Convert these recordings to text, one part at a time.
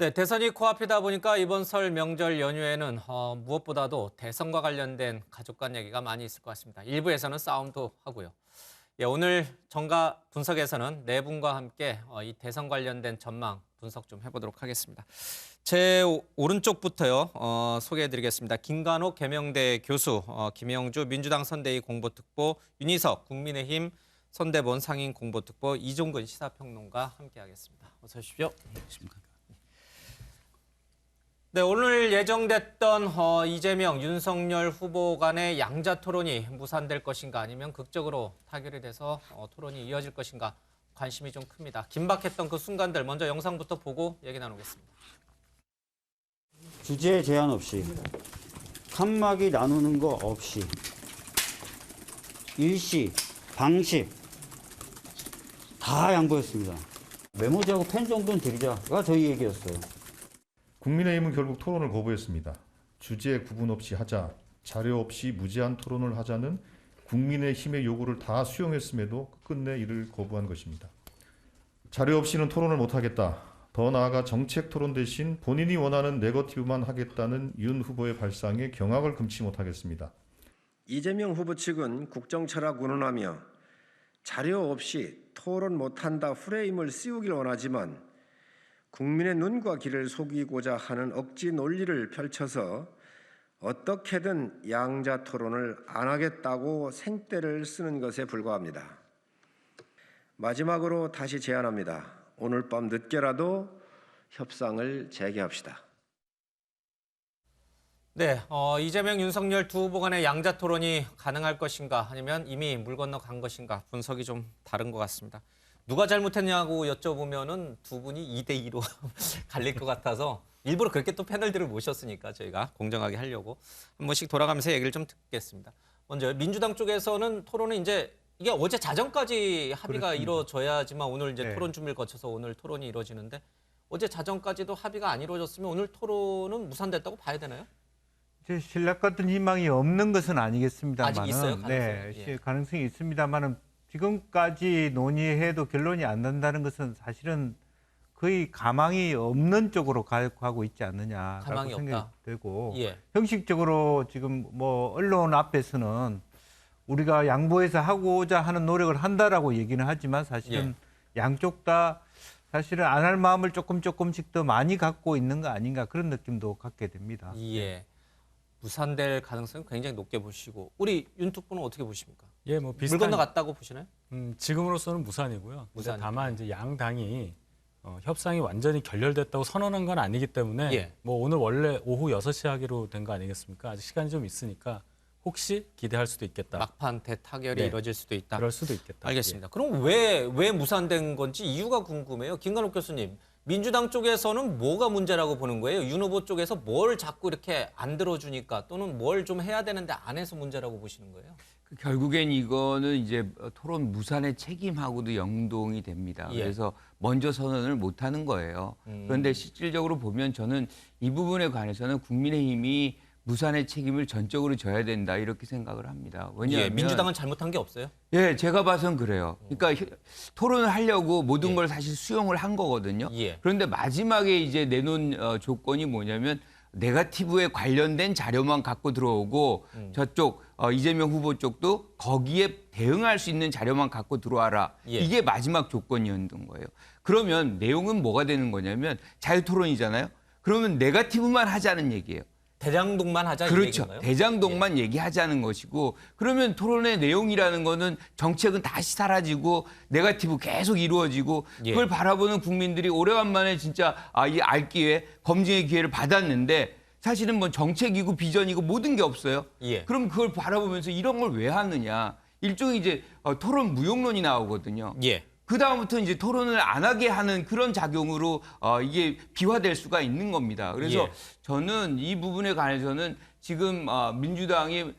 네, 대선이 코앞이다 보니까 이번 설 명절 연휴에는 무엇보다도 대선과 관련된 가족 간 얘기가 많이 있을 것 같습니다. 일부에서는 싸움도 하고요. 예, 오늘 정가 분석에서는 네 분과 함께 이 대선 관련된 전망 분석 좀 해보도록 하겠습니다. 제 오른쪽부터요 소개해드리겠습니다. 김관옥 계명대 교수, 김영주 민주당 선대위 공보특보, 윤희석 국민의힘 선대본 상임 공보특보, 이종근 시사평론가 함께하겠습니다. 어서 오십시오. 안녕하십니까. 네, 오늘 예정됐던 이재명, 윤석열 후보 간의 양자 토론이 무산될 것인가 아니면 극적으로 타결이 돼서 토론이 이어질 것인가 관심이 좀 큽니다. 긴박했던 그 순간들 먼저 영상부터 보고 얘기 나누겠습니다. 주제 제한 없이, 칸막이 나누는 거 없이, 일시, 방식 다 양보했습니다. 메모지하고 펜 정도는 드리자가 저희 얘기였어요. 국민의힘은 결국 토론을 거부했습니다. 주제 구분 없이 하자, 자료 없이 무제한 토론을 하자는 국민의힘의 요구를 다 수용했음에도 끝내 이를 거부한 것입니다. 자료 없이는 토론을 못하겠다. 더 나아가 정책 토론 대신 본인이 원하는 네거티브만 하겠다는 윤 후보의 발상에 경악을 금치 못하겠습니다. 이재명 후보 측은 국정철학 운운하며 자료 없이 토론 못한다 프레임을 씌우길 원하지만 국민의 눈과 귀를 속이고자 하는 억지 논리를 펼쳐서 어떻게든 양자 토론을 안 하겠다고 생떼를 쓰는 것에 불과합니다. 마지막으로 다시 제안합니다. 오늘 밤 늦게라도 협상을 재개합시다. 네, 이재명, 윤석열 두 후보 간의 양자 토론이 가능할 것인가 아니면 이미 물 건너 간 것인가 분석이 좀 다른 것 같습니다. 누가 잘못했냐고 여쭤보면은 두 분이 2대2로 갈릴 것 같아서 일부러 그렇게 또 패널들을 모셨으니까 저희가 공정하게 하려고 한 번씩 돌아가면서 얘기를 좀 듣겠습니다. 먼저 민주당 쪽에서는 토론은 이제 이게 어제 자정까지 합의가 그렇습니다. 이루어져야지만 오늘 이제 네. 토론 준비를 거쳐서 오늘 토론이 이루어지는데 어제 자정까지도 합의가 안 이루어졌으면 오늘 토론은 무산됐다고 봐야 되나요? 이제 신락 같은 희망이 없는 것은 아니겠습니다만은 아직 있어요, 가능성이? 네, 예. 가능성이 있습니다만은 지금까지 논의해도 결론이 안 난다는 것은 사실은 거의 가망이 없는 쪽으로 가고 있지 않느냐라고 가망이 생각이 없다. 되고 예. 형식적으로 지금 뭐 언론 앞에서는 우리가 양보해서 하고자 하는 노력을 한다라고 얘기는 하지만 사실은 양쪽 다 사실은 안 할 마음을 조금씩 더 많이 갖고 있는 거 아닌가 그런 느낌도 갖게 됩니다. 예. 무산될 가능성이 굉장히 높게 보시고 우리 윤 특보는 어떻게 보십니까? 예, 뭐 물 비슷한 건너갔다고 보시나요? 지금으로서는 무산이고요. 무산이요. 다만 이제 양 당이 협상이 완전히 결렬됐다고 선언한 건 아니기 때문에 예. 뭐 오늘 원래 오후 6시 하기로 된 거 아니겠습니까? 아직 시간이 좀 있으니까 혹시 기대할 수도 있겠다. 막판 대타결이 네. 이루어질 수도 있다. 그럴 수도 있겠다. 알겠습니다. 그럼 왜 무산된 건지 이유가 궁금해요. 김관옥 교수님, 민주당 쪽에서는 뭐가 문제라고 보는 거예요? 윤 후보 쪽에서 뭘 자꾸 이렇게 안 들어주니까 또는 뭘 좀 해야 되는데 안 해서 문제라고 보시는 거예요? 결국엔 이거는 이제 토론 무산의 책임하고도 연동이 됩니다. 예. 그래서 먼저 선언을 못 하는 거예요. 그런데 실질적으로 보면 저는 이 부분에 관해서는 국민의힘이 무산의 책임을 전적으로 져야 된다 이렇게 생각을 합니다. 왜냐하면 민주당은 잘못한 게 없어요? 예, 제가 봐선 그래요. 그러니까 토론을 하려고 모든 걸 사실 수용을 한 거거든요. 예. 그런데 마지막에 이제 내놓은 조건이 뭐냐면 네거티브에 관련된 자료만 갖고 들어오고 저쪽 이재명 후보 쪽도 거기에 대응할 수 있는 자료만 갖고 들어와라. 예. 이게 마지막 조건이었던 거예요. 그러면 내용은 뭐가 되는 거냐면 자유토론이잖아요. 그러면 네거티브만 하자는 얘기예요. 대장동만 하자 이 그렇죠. 얘기인가요? 대장동만 얘기하자는 것이고 그러면 토론의 내용이라는 거는 정책은 다시 사라지고 네거티브 계속 이루어지고 예. 그걸 바라보는 국민들이 오래간만에 진짜 이 알 기회, 검증의 기회를 받았는데 사실은 뭐 정책이고 비전이고 모든 게 없어요. 예. 그럼 그걸 바라보면서 이런 걸 왜 하느냐. 일종의 이제 토론 무용론이 나오거든요. 예. 그다음부터 이제 토론을 안 하게 하는 그런 작용으로 이게 비화될 수가 있는 겁니다. 그래서 예. 저는 이 부분에 관해서는 지금 민주당이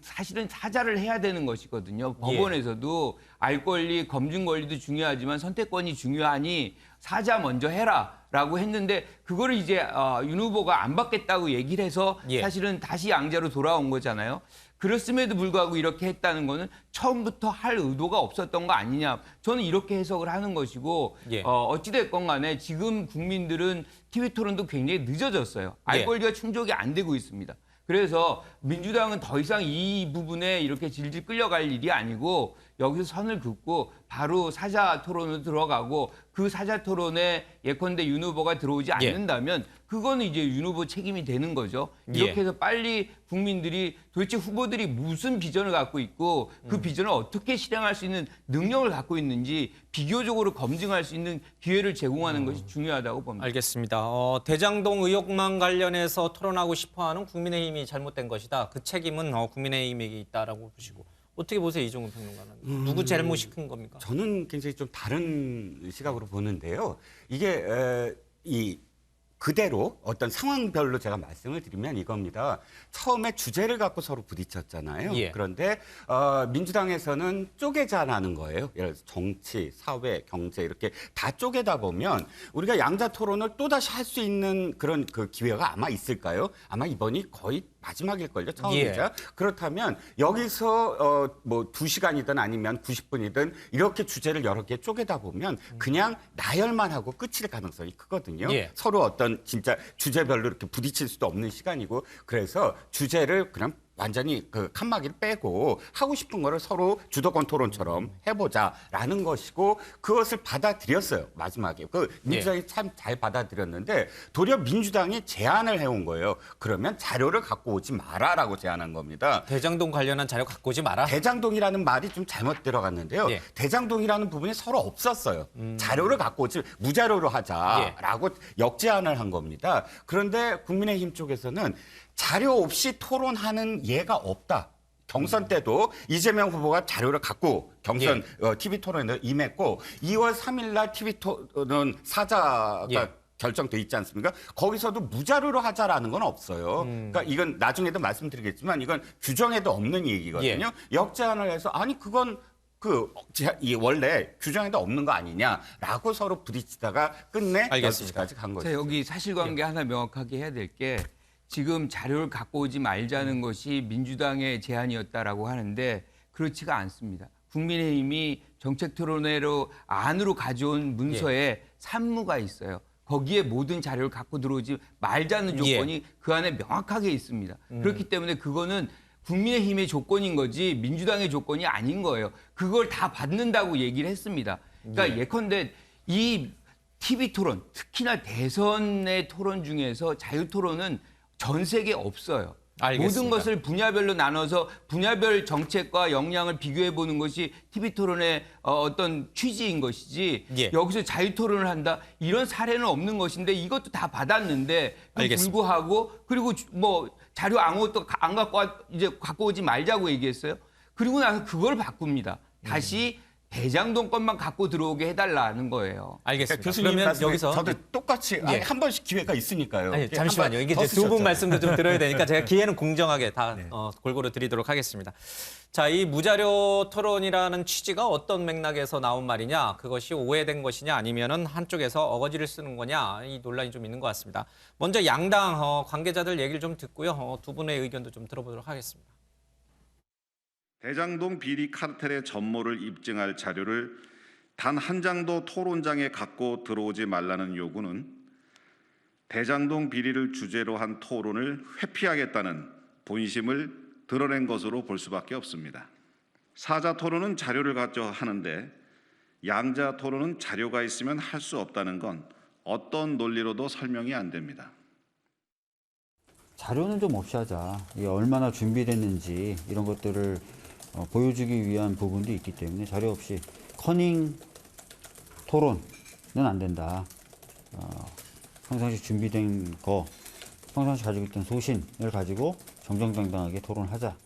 사실은 사자를 해야 되는 것이거든요. 법원에서도 알 권리, 검증 권리도 중요하지만 선택권이 중요하니 사자 먼저 해라라고 했는데 그거를 이제 윤 후보가 안 받겠다고 얘기를 해서 예. 사실은 다시 양자로 돌아온 거잖아요. 그렇음에도 불구하고 이렇게 했다는 거는 처음부터 할 의도가 없었던 거 아니냐. 저는 이렇게 해석을 하는 것이고 예. 어찌됐건 간에 지금 국민들은 TV 토론도 굉장히 늦어졌어요. 알 권리가 충족이 안 되고 있습니다. 그래서 민주당은 더 이상 이 부분에 이렇게 질질 끌려갈 일이 아니고 여기서 선을 긋고 바로 사자 토론으로 들어가고 그 사자 토론에 예컨대 윤 후보가 들어오지 않는다면 그거는 이제 윤 후보 책임이 되는 거죠. 이렇게 해서 빨리 국민들이 도대체 후보들이 무슨 비전을 갖고 있고 그 비전을 어떻게 실행할 수 있는 능력을 갖고 있는지 비교적으로 검증할 수 있는 기회를 제공하는 것이 중요하다고 봅니다. 알겠습니다. 대장동 의혹만 관련해서 토론하고 싶어하는 국민의힘이 잘못된 것이다. 그 책임은 국민의힘에게 있다라고 보시고 어떻게 보세요, 이종훈 평론가는? 누구 잘못이 큰 겁니까? 저는 굉장히 좀 다른 시각으로 보는데요. 이게 이 그대로 어떤 상황별로 제가 말씀을 드리면 이겁니다. 처음에 주제를 갖고 서로 부딪혔잖아요. 예. 그런데 민주당에서는 쪼개자라는 거예요. 예를 들어서 정치, 사회, 경제 이렇게 다 쪼개다 보면 우리가 양자 토론을 또다시 할 수 있는 그런 그 기회가 아마 있을까요? 아마 이번이 거의 마지막일걸요, 처음이자. 그렇다면 여기서 뭐 2시간이든 아니면 90분이든 이렇게 주제를 여러 개 쪼개다 보면 그냥 나열만 하고 끝일 가능성이 크거든요. 서로 어떤 진짜 주제별로 이렇게 부딪힐 수도 없는 시간이고 그래서 주제를 그냥 완전히 그 칸막이를 빼고 하고 싶은 거를 서로 주도권 토론처럼 해보자라는 것이고 그것을 받아들였어요. 마지막에. 그 민주당이 참 잘 받아들였는데 도리어 민주당이 제안을 해온 거예요. 그러면 자료를 갖고 오지 마라라고 제안한 겁니다. 대장동 관련한 자료 갖고 오지 마라. 대장동이라는 말이 좀 잘못 들어갔는데요. 대장동이라는 부분이 서로 없었어요. 자료를 갖고 오지 무자료로 하자라고 역제안을 한 겁니다. 그런데 국민의힘 쪽에서는 자료 없이 토론하는 예가 없다. 경선 때도 이재명 후보가 자료를 갖고 경선 TV 토론에 임했고 2월 3일 날 TV 토론 사자가 결정돼 있지 않습니까? 거기서도 무자료로 하자라는 건 없어요. 그러니까 이건 나중에도 말씀드리겠지만 이건 규정에도 없는 얘기거든요. 역제안을 해서 아니 그건 이 원래 규정에도 없는 거 아니냐라고 서로 부딪히다가 끝내 12시까지 간 거죠. 자, 여기 사실관계 하나 명확하게 해야 될 게 지금 자료를 갖고 오지 말자는 것이 민주당의 제안이었다라고 하는데 그렇지가 않습니다. 국민의힘이 정책토론회로 안으로 가져온 문서에 산무가 있어요. 거기에 모든 자료를 갖고 들어오지 말자는 조건이 그 안에 명확하게 있습니다. 그렇기 때문에 그거는 국민의힘의 조건인 거지 민주당의 조건이 아닌 거예요. 그걸 다 받는다고 얘기를 했습니다. 그러니까 예컨대 이 TV 토론, 특히나 대선의 토론 중에서 자유토론은 전 세계에 없어요. 알겠습니다. 모든 것을 분야별로 나눠서 분야별 정책과 역량을 비교해 보는 것이 TV 토론의 어떤 취지인 것이지 여기서 자유 토론을 한다 이런 사례는 없는 것인데 이것도 다 받았는데 불구하고 그리고 뭐 자료 아무것도 안 갖고 오지 말자고 얘기했어요. 그리고 나서 그걸 바꿉니다. 다시 대장동 것만 갖고 들어오게 해달라는 거예요. 알겠습니다. 교수님 그러면 여기서 저도 똑같이 한 번씩 기회가 있으니까요. 아니, 잠시만요. 이게 이제 두 분 말씀도 좀 들어야 되니까 제가 기회는 공정하게 다 골고루 드리도록 하겠습니다. 자, 이 무자료 토론이라는 취지가 어떤 맥락에서 나온 말이냐, 그것이 오해된 것이냐, 아니면은 한쪽에서 어거지를 쓰는 거냐, 이 논란이 좀 있는 것 같습니다. 먼저 양당 관계자들 얘기를 좀 듣고요. 두 분의 의견도 좀 들어보도록 하겠습니다. 대장동 비리 카르텔의 전모를 입증할 자료를 단 한 장도 토론장에 갖고 들어오지 말라는 요구는 대장동 비리를 주제로 한 토론을 회피하겠다는 본심을 드러낸 것으로 볼 수밖에 없습니다. 사자 토론은 자료를 가져 하는데 양자 토론은 자료가 있으면 할 수 없다는 건 어떤 논리로도 설명이 안 됩니다. 자료는 좀 없이 하자. 이게 얼마나 준비됐는지 이런 것들을 보여주기 위한 부분도 있기 때문에 자료 없이 커닝 토론은 안 된다. 평상시 준비된 거, 평상시 가지고 있던 소신을 가지고 정정당당하게 토론하자.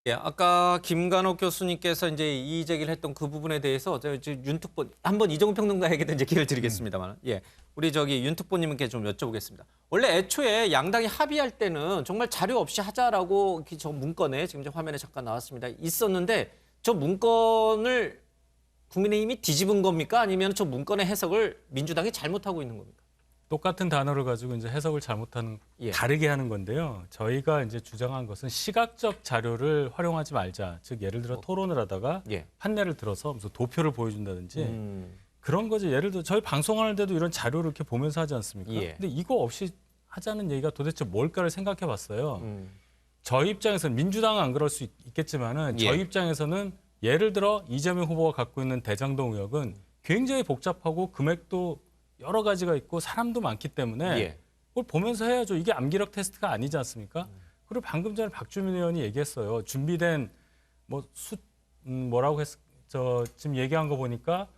예, 아까 김간옥 교수님께서 이제 이의 제기를 했던 그 부분에 대해서 윤특보 한번 이종훈 평론가에게도 이제 기회를 드리겠습니다만, 우리 윤특보님께 좀 여쭤보겠습니다. 원래 애초에 양당이 합의할 때는 정말 자료 없이 하자라고 저 문건에 지금 화면에 잠깐 나왔습니다. 있었는데 저 문건을 국민의힘이 뒤집은 겁니까? 아니면 저 문건의 해석을 민주당이 잘못하고 있는 겁니까? 똑같은 단어를 가지고 이제 해석을 잘못하는 예. 다르게 하는 건데요. 저희가 이제 주장한 것은 시각적 자료를 활용하지 말자. 즉 예를 들어 토론을 하다가 예. 판례를 들어서 무슨 도표를 보여준다든지 음. 그런 거지. 예를 들어 저희 방송하는 데도 이런 자료를 이렇게 보면서 하지 않습니까? 예. 근데 이거 없이 하자는 얘기가 도대체 뭘까를 생각해 봤어요. 음. 저희 입장에서는 민주당은 안 그럴 수 있겠지만은 예. 저희 입장에서는 예를 들어 이재명 후보가 갖고 있는 대장동 의혹은 굉장히 복잡하고 금액도 여러 가지가 있고 사람도 많기 때문에 예. 그걸 보면서 해야죠. 이게 암기력 테스트가 아니지 않습니까? 그리고 방금 전에 박주민 의원이 얘기했어요. 준비된 뭐라고 지금 얘기한 거 보니까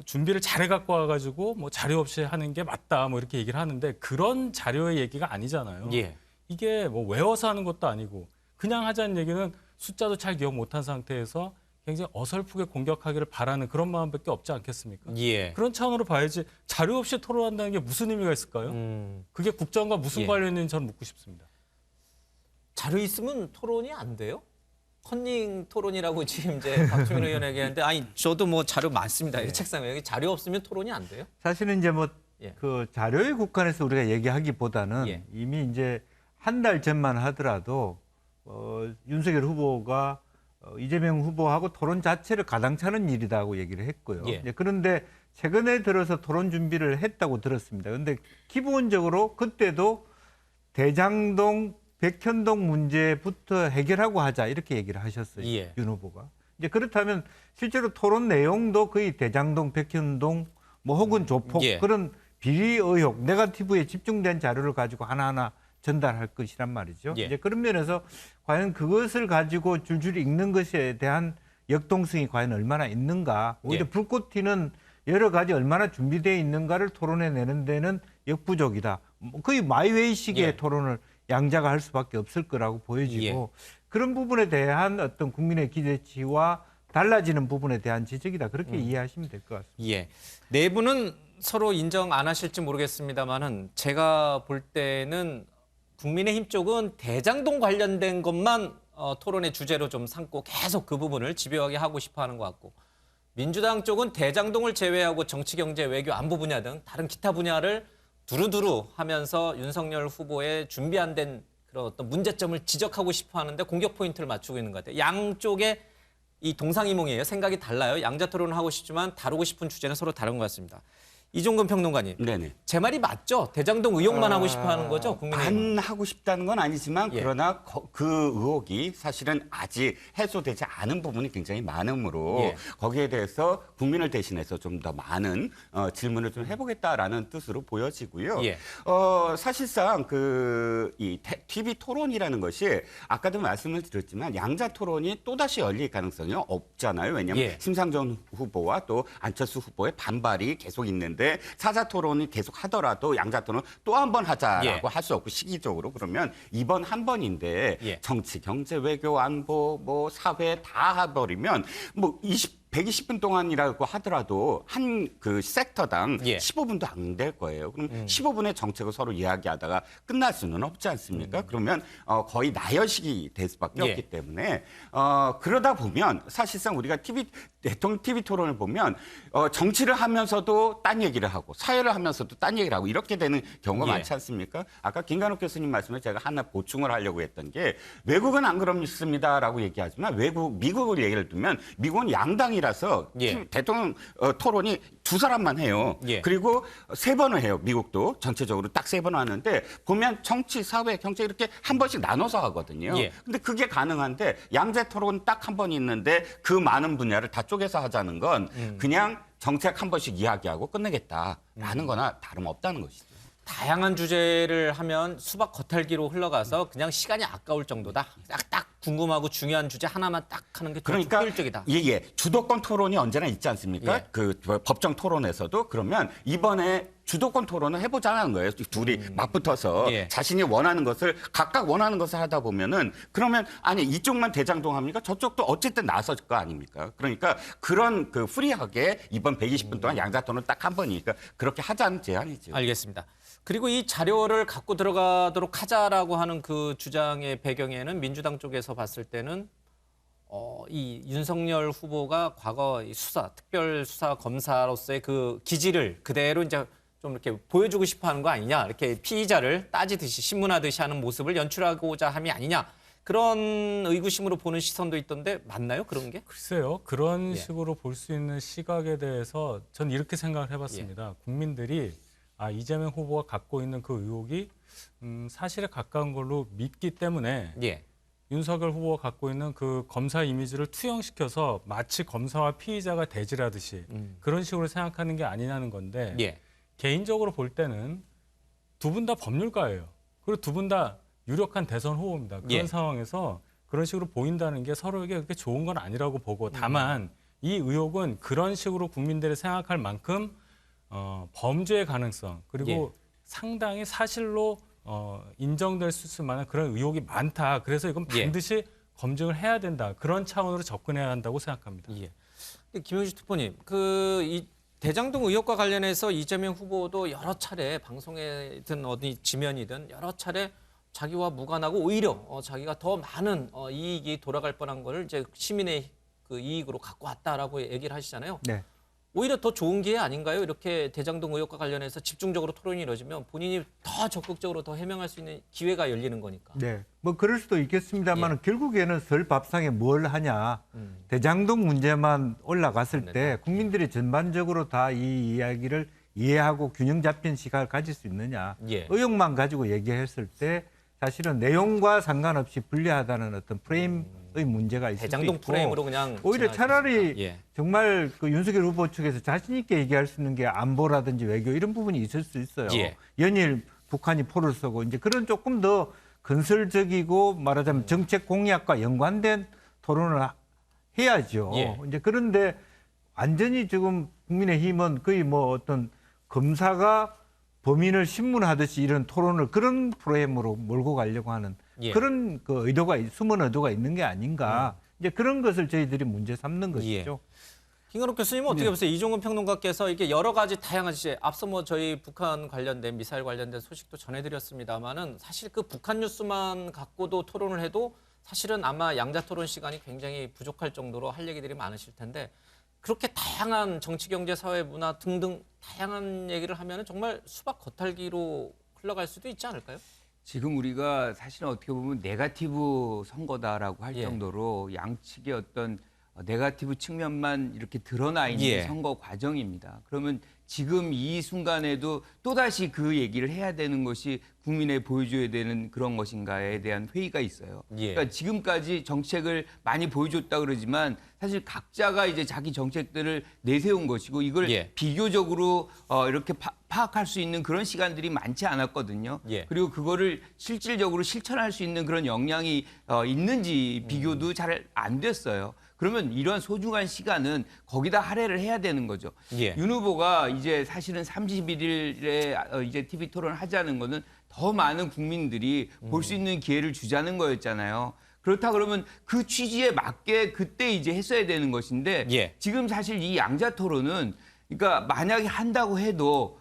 준비를 잘해 갖고 와가지고 뭐 자료 없이 하는 게 맞다 뭐 이렇게 얘기를 하는데 그런 자료의 얘기가 아니잖아요. 예. 이게 뭐 외워서 하는 것도 아니고 그냥 하자는 얘기는 숫자도 잘 기억 못한 상태에서 굉장히 어설프게 공격하기를 바라는 그런 마음밖에 없지 않겠습니까? 예. 그런 차원으로 봐야지 자료 없이 토론한다는 게 무슨 의미가 있을까요? 그게 국정과 무슨 예. 관련이 있는지 저는 묻고 싶습니다. 자료 있으면 토론이 안 돼요? 컨닝 토론이라고 지금 이제 박주민 의원 얘기하는데 아니 저도 뭐 자료 많습니다. 이 책상에 여기 자료 없으면 토론이 안 돼요? 사실은 이제 뭐 예. 그 자료에 국한해서 우리가 얘기하기보다는 예. 이미 이제 한 달 전만 하더라도 윤석열 후보가 이재명 후보하고 토론 자체를 가당차는 일이다고 얘기를 했고요. 예. 이제 그런데 최근에 들어서 토론 준비를 했다고 들었습니다. 그런데 기본적으로 그때도 대장동, 백현동 문제부터 해결하고 하자 이렇게 얘기를 하셨어요. 예. 윤 후보가. 이제 그렇다면 실제로 토론 내용도 거의 대장동, 백현동 뭐 혹은 조폭 예. 그런 비리 의혹, 네거티브에 집중된 자료를 가지고 하나하나 전달할 것이란 말이죠. 예. 이제 그런 면에서 과연 그것을 가지고 줄줄이 읽는 것에 대한 역동성이 과연 얼마나 있는가, 오히려 예. 불꽃 튀는 여러 가지 얼마나 준비되어 있는가를 토론해 내는 데는 역부족이다. 거의 마이웨이식의 예. 토론을 양자가 할 수밖에 없을 거라고 보여지고 그런 부분에 대한 어떤 국민의 기대치와 달라지는 부분에 대한 지적이다. 그렇게 이해하시면 될 것 같습니다. 예. 내부는 서로 인정 안 하실지 모르겠습니다만은 제가 볼 때는 국민의힘 쪽은 대장동 관련된 것만 토론의 주제로 좀 삼고 계속 그 부분을 집요하게 하고 싶어 하는 것 같고 민주당 쪽은 대장동을 제외하고 정치, 경제, 외교, 안보 분야 등 다른 기타 분야를 두루두루 하면서 윤석열 후보의 준비 안 된 그런 어떤 문제점을 지적하고 싶어 하는데 공격 포인트를 맞추고 있는 것 같아요. 양쪽의 이 동상이몽이에요. 생각이 달라요. 양자 토론을 하고 싶지만 다루고 싶은 주제는 서로 다른 것 같습니다. 이종근 평론가님, 네네. 제 말이 맞죠? 대장동 의혹만 하고 싶어 하는 거죠? 국민의힘. 반하고 싶다는 건 아니지만 예. 그러나 그 의혹이 사실은 아직 해소되지 않은 부분이 굉장히 많으므로 예. 거기에 대해서 국민을 대신해서 좀 더 많은 질문을 좀 해보겠다라는 뜻으로 보여지고요. 예. 사실상 이 TV 토론이라는 것이 아까도 말씀을 드렸지만 양자 토론이 또다시 열릴 가능성이 없잖아요. 왜냐하면 예. 심상정 후보와 또 안철수 후보의 반발이 계속 있는데 사자 토론이 계속 하더라도 양자 토론 또 한 번 하자라고 예. 할 수 없고 시기적으로 그러면 이번 한 번인데 예. 정치, 경제, 외교, 안보, 뭐 사회 다 해버리면 뭐 120분 동안이라고 하더라도 한 그 섹터당 예. 15분도 안 될 거예요. 그럼 15분의 정책을 서로 이야기하다가 끝날 수는 없지 않습니까? 그러면 거의 나열식이 될 수밖에 예. 없기 때문에 그러다 보면 사실상 우리가 대통령 TV 토론을 보면 정치를 하면서도 딴 얘기를 하고 사회를 하면서도 딴 얘기를 하고 이렇게 되는 경우가 예. 많지 않습니까? 아까 김간욱 교수님 말씀에 제가 하나 보충을 하려고 했던 게 외국은 안 그렇습니다라고 얘기하지만 미국을 예를 들면 미국은 양당이라서 예. 대통령 토론이 두 사람만 해요. 예. 그리고 3번을 해요. 미국도 전체적으로 딱 3번 하는데 보면 정치, 사회, 경제 이렇게 한 번씩 나눠서 하거든요. 예. 근데 그게 가능한데 양자 토론 딱 한 번 있는데 그 많은 분야를 다 쪼개서 하자는 건 그냥 정책 한 번씩 이야기하고 끝내겠다라는 거나 다름없다는 것이죠. 다양한 주제를 하면 수박 겉핥기로 흘러가서 그냥 시간이 아까울 정도다. 딱 궁금하고 중요한 주제 하나만 딱 하는 게 그러니까 효율적이다. 예. 주도권 토론이 언제나 있지 않습니까? 예. 그 법정 토론에서도 그러면 이번에 주도권 토론을 해보자는 거예요. 둘이 맞붙어서 예. 자신이 원하는 것을 각각 원하는 것을 하다 보면은 그러면 아니 이쪽만 대장동 합니까? 저쪽도 어쨌든 나설 거 아닙니까? 그러니까 그런 그 프리하게 이번 120분 동안 양자 토론 딱 한 번이니까 그렇게 하자는 제안이죠. 알겠습니다. 그리고 이 자료를 갖고 들어가도록 하자라고 하는 그 주장의 배경에는 민주당 쪽에서 봤을 때는 이 윤석열 후보가 과거 이 특별수사검사로서의 그 기질을 그대로 이제 좀 이렇게 보여주고 싶어하는 거 아니냐, 이렇게 피의자를 따지듯이 신문하듯이 하는 모습을 연출하고자 함이 아니냐, 그런 의구심으로 보는 시선도 있던데 맞나요, 그런 게? 글쎄요. 그런 예. 식으로 볼 수 있는 시각에 대해서 전 이렇게 생각을 예. 해봤습니다. 국민들이 이재명 후보가 갖고 있는 그 의혹이 사실에 가까운 걸로 믿기 때문에 예, 윤석열 후보가 갖고 있는 그 검사 이미지를 투영시켜서 마치 검사와 피의자가 대질하듯이 그런 식으로 생각하는 게 아니냐는 건데 예, 개인적으로 볼 때는 두 분 다 법률가예요. 그리고 두 분 다 유력한 대선 후보입니다. 그런 예. 상황에서 그런 식으로 보인다는 게 서로에게 그렇게 좋은 건 아니라고 보고 다만 이 의혹은 그런 식으로 국민들이 생각할 만큼 범죄의 가능성 그리고 예. 상당히 사실로 인정될 수 있을 만한 그런 의혹이 많다. 그래서 이건 예. 반드시 검증을 해야 된다. 그런 차원으로 접근해야 한다고 생각합니다. 예. 김용식 투표님, 이 대장동 의혹과 관련해서 이재명 후보도 여러 차례 방송에든 어디 지면이든 여러 차례 자기와 무관하고 오히려 자기가 더 많은 이익이 돌아갈 뻔한 거를 이제 시민의 그 이익으로 갖고 왔다라고 얘기를 하시잖아요. 네. 오히려 더 좋은 기회 아닌가요? 이렇게 대장동 의혹과 관련해서 집중적으로 토론이 이루어지면 본인이 더 적극적으로 더 해명할 수 있는 기회가 열리는 거니까. 네. 뭐 그럴 수도 있겠습니다만 결국에는 설 밥상에 뭘 하냐. 대장동 문제만 올라갔을 때 국민들이 전반적으로 다 이 이야기를 이해하고 균형 잡힌 시각을 가질 수 있느냐. 예. 의혹만 가지고 얘기했을 때 사실은 내용과 상관없이 불리하다는 어떤 프레임의 문제가 있을 수 대장동 있고 프레임으로 그냥 오히려 지나갈 수 차라리 있으니까. 예. 정말 그 윤석열 후보 측에서 자신 있게 얘기할 수 있는 게 안보라든지 외교 이런 부분이 있을 수 있어요. 예. 연일 북한이 포를 쏘고 이제 그런 조금 더 건설적이고 말하자면 정책 공약과 연관된 토론을 해야죠. 예. 이제 그런데 완전히 지금 국민의힘은 거의 뭐 어떤 검사가 범인을 신문하듯이 이런 토론을 그런 프로그램으로 몰고 가려고 하는 예. 그런 그 숨은 의도가 있는 게 아닌가. 이제 그런 것을 저희들이 문제 삼는 것이죠. 김건욱 교수님은 어떻게 보세요? 이종근 평론가께서 이게 여러 가지 다양한 이제 앞서 뭐 저희 북한 관련된 미사일 관련된 소식도 전해드렸습니다만은 사실 그 북한 뉴스만 갖고도 토론을 해도 사실은 아마 양자 토론 시간이 굉장히 부족할 정도로 할 얘기들이 많으실 텐데 그렇게 다양한 정치, 경제, 사회, 문화 등등 다양한 얘기를 하면은 정말 수박 겉핥기로 흘러갈 수도 있지 않을까요? 지금 우리가 사실은 어떻게 보면 네거티브 선거다라고 할 예. 정도로 양측의 어떤 네거티브 측면만 이렇게 드러나 있는 예. 선거 과정입니다. 그러면 지금 이 순간에도 또다시 그 얘기를 해야 되는 것이 국민에 보여줘야 되는 그런 것인가에 대한 회의가 있어요. 예. 그러니까 지금까지 정책을 많이 보여줬다 그러지만 사실 각자가 이제 자기 정책들을 내세운 것이고 이걸 예. 비교적으로 이렇게 파악할 수 있는 그런 시간들이 많지 않았거든요. 예. 그리고 그거를 실질적으로 실천할 수 있는 그런 역량이 있는지 비교도 잘 안 됐어요. 그러면 이런 소중한 시간은 거기다 할애를 해야 되는 거죠. 예. 윤 후보가 이제 사실은 31일에 이제 TV 토론을 하자는 거는 더 많은 국민들이 볼 수 있는 기회를 주자는 거였잖아요. 그렇다 그러면 그 취지에 맞게 그때 이제 했어야 되는 것인데 예. 지금 사실 이 양자 토론은 그러니까 만약에 한다고 해도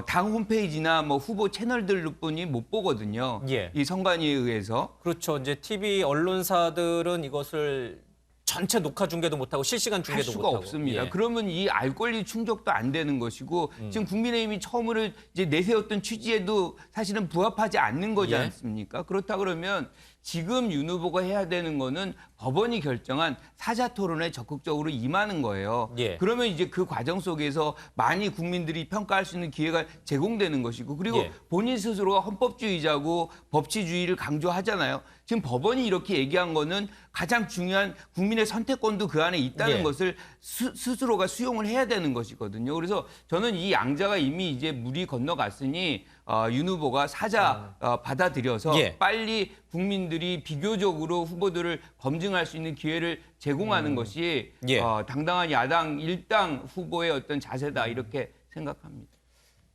당 홈페이지나 뭐 후보 채널들뿐이 못 보거든요. 예. 이 선관위에 의해서. 그렇죠. 이제 TV 언론사들은 이것을 전체 녹화 중계도 못하고 실시간 할 중계도 수가 못하고. 없습니다. 예. 그러면 이 알 권리 충족도 안 되는 것이고 지금 국민의힘이 처음으로 이제 내세웠던 취지에도 사실은 부합하지 않는 거지 예. 않습니까? 그렇다 그러면 지금 윤 후보가 해야 되는 거는 법원이 결정한 사자 토론에 적극적으로 임하는 거예요. 예. 그러면 이제 그 과정 속에서 많이 국민들이 평가할 수 있는 기회가 제공되는 것이고 그리고 예. 본인 스스로가 헌법주의자고 법치주의를 강조하잖아요. 지금 법원이 이렇게 얘기한 거는 가장 중요한 국민의 선택권도 그 안에 있다는 예. 것을 스스로가 수용을 해야 되는 것이거든요. 그래서 저는 이 양자가 이미 이제 물이 건너갔으니 윤 후보가 사자 받아들여서 예. 빨리 국민들이 비교적으로 후보들을 검증할 수 있는 기회를 제공하는 것이 예. 당당한 야당 일당 후보의 어떤 자세다 이렇게 생각합니다.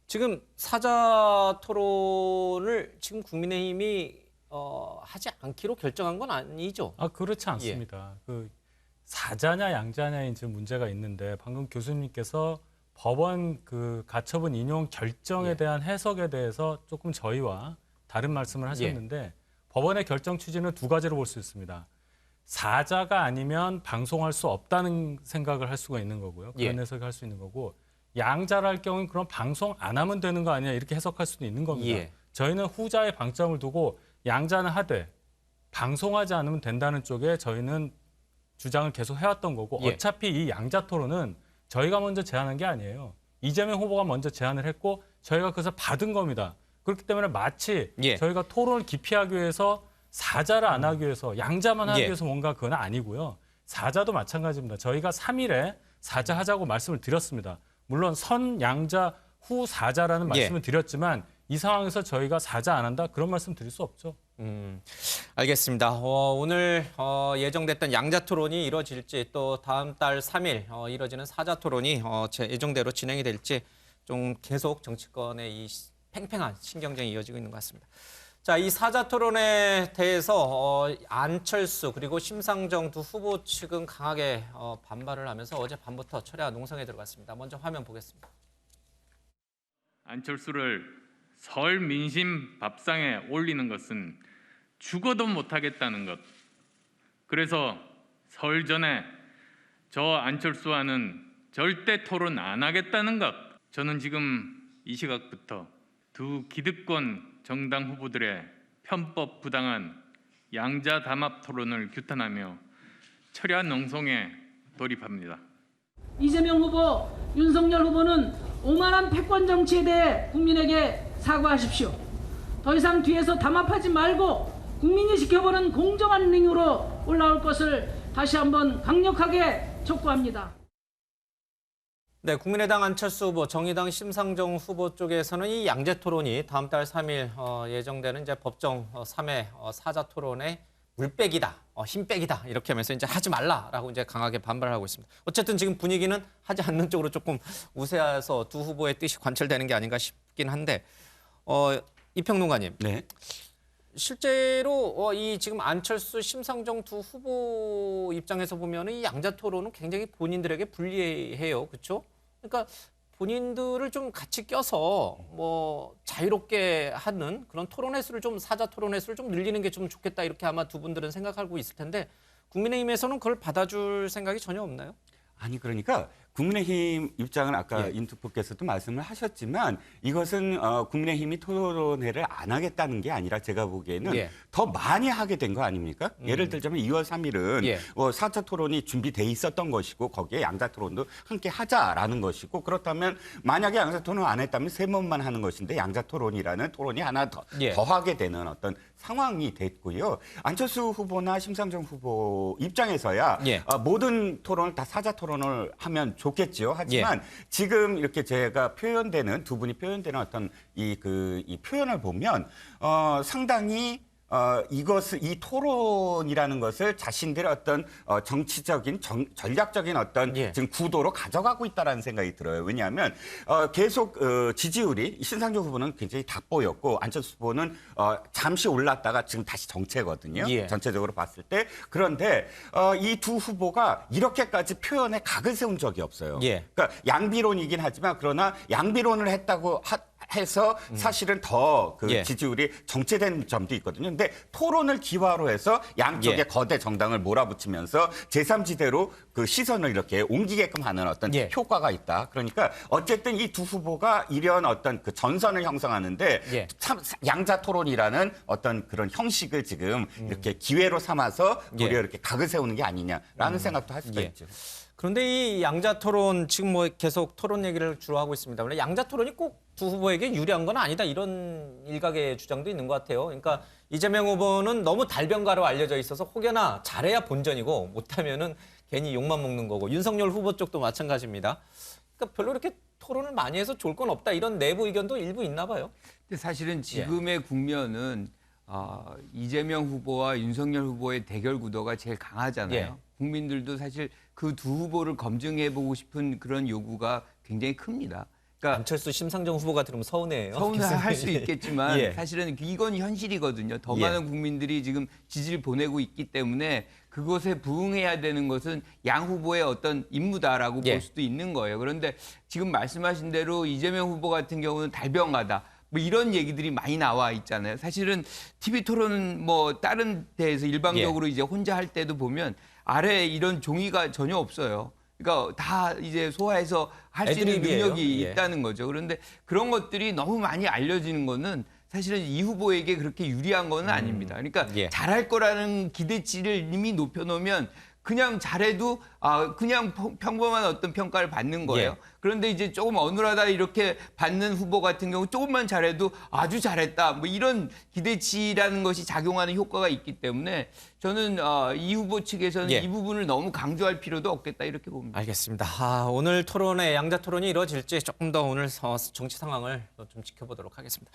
지금 사자 토론을 지금 국민의힘이 하지 않기로 결정한 건 아니죠? 그렇지 않습니다. 그 사자냐 양자냐에 이제 문제가 있는데 방금 교수님께서 법원 그 가처분 인용 결정에 예. 대한 해석에 대해서 조금 저희와 다른 말씀을 하셨는데 법원의 결정 취지는 두 가지로 볼 수 있습니다. 사자가 아니면 방송할 수 없다는 생각을 할 수가 있는 거고요. 그런 예. 해석을 할 수 있는 거고 양자랄 경우는 그럼 방송 안 하면 되는 거 아니야 이렇게 해석할 수도 있는 겁니다. 예. 저희는 후자에 방점을 두고 양자는 하되 방송하지 않으면 된다는 쪽에 저희는 주장을 계속 해왔던 거고 예. 어차피 이 양자 토론은 저희가 먼저 제안한 게 아니에요. 이재명 후보가 먼저 제안을 했고 저희가 그것을 받은 겁니다. 그렇기 때문에 마치 예. 저희가 토론을 기피하기 위해서 사자를 안 하기 위해서 양자만 하기 예. 위해서 뭔가 그건 아니고요. 사자도 마찬가지입니다. 저희가 3일에 사자 하자고 말씀을 드렸습니다. 물론 선 양자 후 사자라는 예. 말씀을 드렸지만 이 상황에서 저희가 사자 안 한다 그런 말씀 드릴 수 없죠. 알겠습니다. 오늘 예정됐던 양자 토론이 이뤄질지 또 다음 달 3일 이뤄지는 사자 토론이 예정대로 진행이 될지 좀 계속 정치권의 이 팽팽한 신경전이 이어지고 있는 것 같습니다. 자, 이 사자 토론에 대해서 안철수 그리고 심상정 두 후보 측은 강하게 반발을 하면서 어젯밤부터 철야 농성에 들어갔습니다. 먼저 화면 보겠습니다. 안철수를 설 민심 밥상에 올리는 것은 죽어도 못하겠다는 것. 그래서 설 전에 저 안철수와는 절대 토론 안 하겠다는 것. 저는 지금 이 시각부터 두 기득권 정당 후보들의 편법 부당한 양자 담합 토론을 규탄하며 철야 농성에 돌입합니다. 이재명 후보, 윤석열 후보는 오만한 패권 정치에 대해 국민에게 사과하십시오. 더 이상 뒤에서 담합하지 말고 국민이 지켜보는 공정한 링으로 올라올 것을 다시 한번 강력하게 촉구합니다. 네, 국민의당 안철수 후보, 정의당 심상정 후보 쪽에서는 이 양자 토론이 다음 달 3일 예정되는 이제 법정 3회 사자 토론의 물빼기다, 힘빼기다 이렇게 하면서 이제 하지 말라라고 이제 강하게 반발을 하고 있습니다. 어쨌든 지금 분위기는 하지 않는 쪽으로 조금 우세해서 두 후보의 뜻이 관철되는 게 아닌가 싶긴 한데 이평론가님. 네. 실제로 이 지금 안철수, 심상정 두 후보 입장에서 보면 이 양자 토론은 굉장히 본인들에게 불리해요, 그렇죠? 그러니까 본인들을 좀 같이 껴서 뭐 자유롭게 하는 그런 토론 횟수를 좀 사자 토론 횟수를 좀 늘리는 게 좀 좋겠다 이렇게 아마 두 분들은 생각하고 있을 텐데 국민의힘에서는 그걸 받아줄 생각이 전혀 없나요? 아니 그러니까 국민의힘 입장은 아까 예. 인투표께서도 말씀을 하셨지만 이것은 국민의힘이 토론회를 안 하겠다는 게 아니라 제가 보기에는 예. 더 많이 하게 된 거 아닙니까? 예를 들자면 2월 3일은 예. 4차 토론이 준비돼 있었던 것이고 거기에 양자 토론도 함께 하자라는 것이고 그렇다면 만약에 양자 토론을 안 했다면 3번만 하는 것인데 양자 토론이라는 토론이 하나 더 예. 하게 되는 어떤 상황이 됐고요. 안철수 후보나 심상정 후보 입장에서야 예. 모든 토론을 다 사자 토론을 하면 좋겠지요. 하지만 지금 이렇게 제가 표현되는 두 분이 표현되는 어떤 이 표현을 보면 상당히 이 토론이라는 것을 자신들의 어떤 정치적인 전략적인 어떤 지금 구도로 가져가고 있다라는 생각이 들어요. 왜냐하면 계속 지지율이 신상정 후보는 굉장히 닭보였고 안철수 후보는 잠시 올랐다가 지금 다시 정체거든요. 전체적으로 봤을 때. 그런데 이 두 후보가 이렇게까지 표현에 각을 세운 적이 없어요. 그러니까 양비론이긴 하지만 그러나 양비론을 했다고 해서 사실은 더 지지율이 정체된 점도 있거든요. 근데 토론을 기화로 해서 양쪽의 거대 정당을 몰아붙이면서 제3지대로 그 시선을 이렇게 옮기게끔 하는 어떤 효과가 있다. 그러니까 어쨌든 이 두 후보가 이런 어떤 그 전선을 형성하는데 참 양자 토론이라는 어떤 그런 형식을 지금 이렇게 기회로 삼아서 도리어 이렇게 각을 세우는 게 아니냐라는 생각도 할 수가 있죠. 그런데 이 양자 토론 지금 뭐 계속 토론 얘기를 주로 하고 있습니다. 그런데 양자 토론이 꼭 두 후보에게 유리한 건 아니다 이런 일각의 주장도 있는 것 같아요. 그러니까 이재명 후보는 너무 달변가로 알려져 있어서 혹여나 잘해야 본전이고 못하면은 괜히 욕만 먹는 거고 윤석열 후보 쪽도 마찬가지입니다. 그러니까 별로 이렇게 토론을 많이 해서 좋을 건 없다 이런 내부 의견도 일부 있나 봐요. 근데 사실은 지금의 국면은 이재명 후보와 윤석열 후보의 대결 구도가 제일 강하잖아요. 국민들도 사실 그 두 후보를 검증해보고 싶은 그런 요구가 굉장히 큽니다. 그러니까 안철수, 심상정 후보가 들으면 서운해요. 서운할 수 있겠지만 사실은 이건 현실이거든요. 더 많은 국민들이 지금 지지를 보내고 있기 때문에 그것에 부응해야 되는 것은 양 후보의 어떤 임무다라고 볼 수도 있는 거예요. 그런데 지금 말씀하신 대로 이재명 후보 같은 경우는 달변가다. 뭐 이런 얘기들이 많이 나와 있잖아요. 사실은 TV 토론 뭐 다른 데에서 일방적으로 이제 혼자 할 때도 보면 아래에 이런 종이가 전혀 없어요. 그러니까 다 이제 소화해서 할 수 있는 애드립이에요. 능력이 예. 있다는 거죠. 그런데 그런 것들이 너무 많이 알려지는 거는 사실은 이 후보에게 그렇게 유리한 거는 아닙니다. 그러니까 예. 잘할 거라는 기대치를 이미 높여놓으면 그냥 잘해도 그냥 평범한 어떤 평가를 받는 거예요. 예. 그런데 이제 조금 어눌하다 이렇게 받는 후보 같은 경우 조금만 잘해도 아주 잘했다. 뭐 이런 기대치라는 것이 작용하는 효과가 있기 때문에 저는 이 후보 측에서는 예. 이 부분을 너무 강조할 필요도 없겠다 이렇게 봅니다. 알겠습니다. 오늘 토론회 양자 토론이 이루어질지 조금 더 오늘 정치 상황을 좀 지켜보도록 하겠습니다.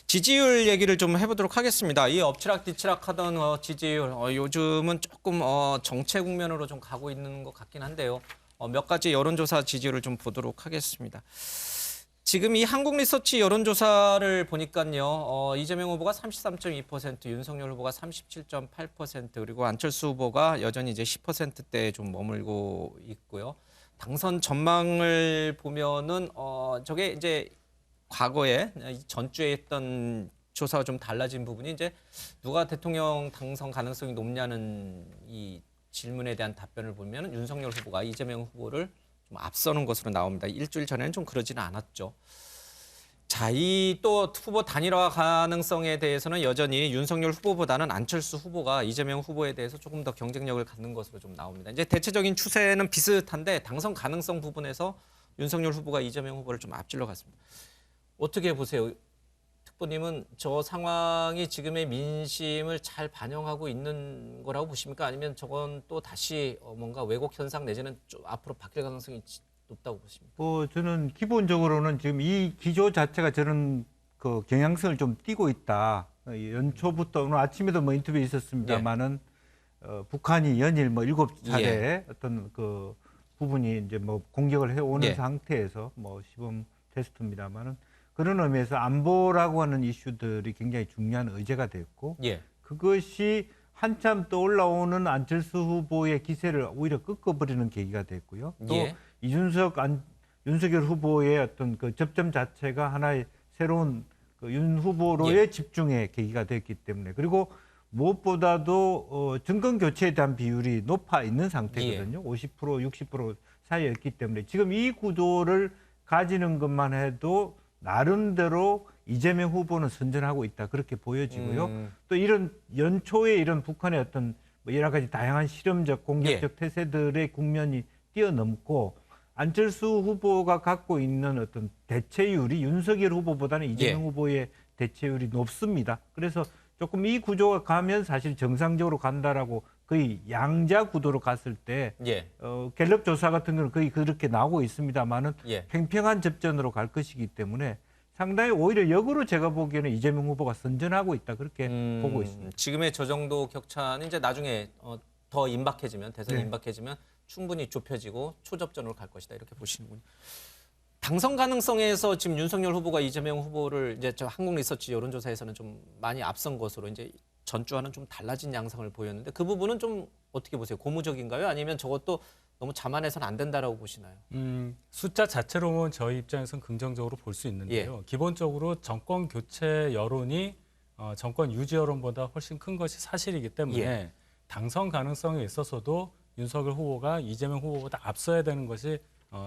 지지율 얘기를 좀 해보도록 하겠습니다. 이 엎치락뒤치락 하던 지지율 요즘은 조금 정체 국면으로 좀 가고 있는 것 같긴 한데요. 몇 가지 여론조사 지지율을 좀 보도록 하겠습니다. 지금 이 한국리서치 여론조사를 보니까요. 이재명 후보가 33.2%, 윤석열 후보가 37.8%, 그리고 안철수 후보가 여전히 이제 10%대에 좀 머물고 있고요. 당선 전망을 보면은 저게 이제 과거에 전주에 했던 조사와 좀 달라진 부분이 이제 누가 대통령 당선 가능성이 높냐는 이 질문에 대한 답변을 보면 윤석열 후보가 이재명 후보를 좀 앞서는 것으로 나옵니다. 일주일 전에는 좀 그러지는 않았죠. 자, 이 또 후보 단일화 가능성에 대해서는 여전히 윤석열 후보보다는 안철수 후보가 이재명 후보에 대해서 조금 더 경쟁력을 갖는 것으로 좀 나옵니다. 이제 대체적인 추세는 비슷한데 당선 가능성 부분에서 윤석열 후보가 이재명 후보를 좀 앞질러 갔습니다. 어떻게 보세요? 특보님은 저 상황이 지금의 민심을 잘 반영하고 있는 거라고 보십니까? 아니면 저건 또 다시 뭔가 왜곡 현상 내지는 좀 앞으로 바뀔 가능성이 높다고 보십니까? 저는 기본적으로는 지금 이 기조 자체가 저는 그 경향성을 좀 띠고 있다. 연초부터 오늘 아침에도 뭐 인터뷰 있었습니다만은 북한이 연일 뭐 7차례 어떤 그 부분이 이제 뭐 공격을 해오는 상태에서 뭐 시범 테스트입니다만은 그런 의미에서 안보라고 하는 이슈들이 굉장히 중요한 의제가 됐고 그것이 한참 또 올라오는 안철수 후보의 기세를 오히려 꺾어버리는 계기가 됐고요. 또 윤석열 후보의 어떤 그 접점 자체가 하나의 새로운 그 윤 후보로의 집중의 계기가 됐기 때문에 그리고 무엇보다도 정권 교체에 대한 비율이 높아 있는 상태거든요. 50% 60% 사이였기 때문에 지금 이 구도를 가지는 것만 해도 나름대로 이재명 후보는 선전하고 있다 그렇게 보여지고요. 또 이런 연초에 이런 북한의 어떤 뭐 여러 가지 다양한 실험적 공격적 태세들의 국면이 뛰어넘고 안철수 후보가 갖고 있는 어떤 대체율이 윤석열 후보보다는 이재명 후보의 대체율이 높습니다. 그래서 조금 이 구조가 가면 사실 정상적으로 간다라고 거의 양자 구도로 갔을 때 갤럽 조사 같은 경우는 거의 그렇게 나오고 있습니다만은 팽팽한 접전으로 갈 것이기 때문에 상당히 오히려 역으로 제가 보기에는 이재명 후보가 선전하고 있다 그렇게 보고 있습니다. 지금의 저 정도 격차는 이제 나중에 더 임박해지면 대선이 임박해지면 충분히 좁혀지고 초접전으로 갈 것이다 이렇게 보시는군요. 당선 가능성에서 지금 윤석열 후보가 이재명 후보를 이제 저 한국리서치 여론조사에서는 좀 많이 앞선 것으로 이제 전주와는 좀 달라진 양상을 보였는데 그 부분은 좀 어떻게 보세요? 고무적인가요? 아니면 저것도 너무 자만해서는 안 된다라고 보시나요? 숫자 자체로는 저희 입장에서는 긍정적으로 볼 수 있는데요. 기본적으로 정권 교체 여론이 정권 유지 여론보다 훨씬 큰 것이 사실이기 때문에 당선 가능성에 있어서도 윤석열 후보가 이재명 후보보다 앞서야 되는 것이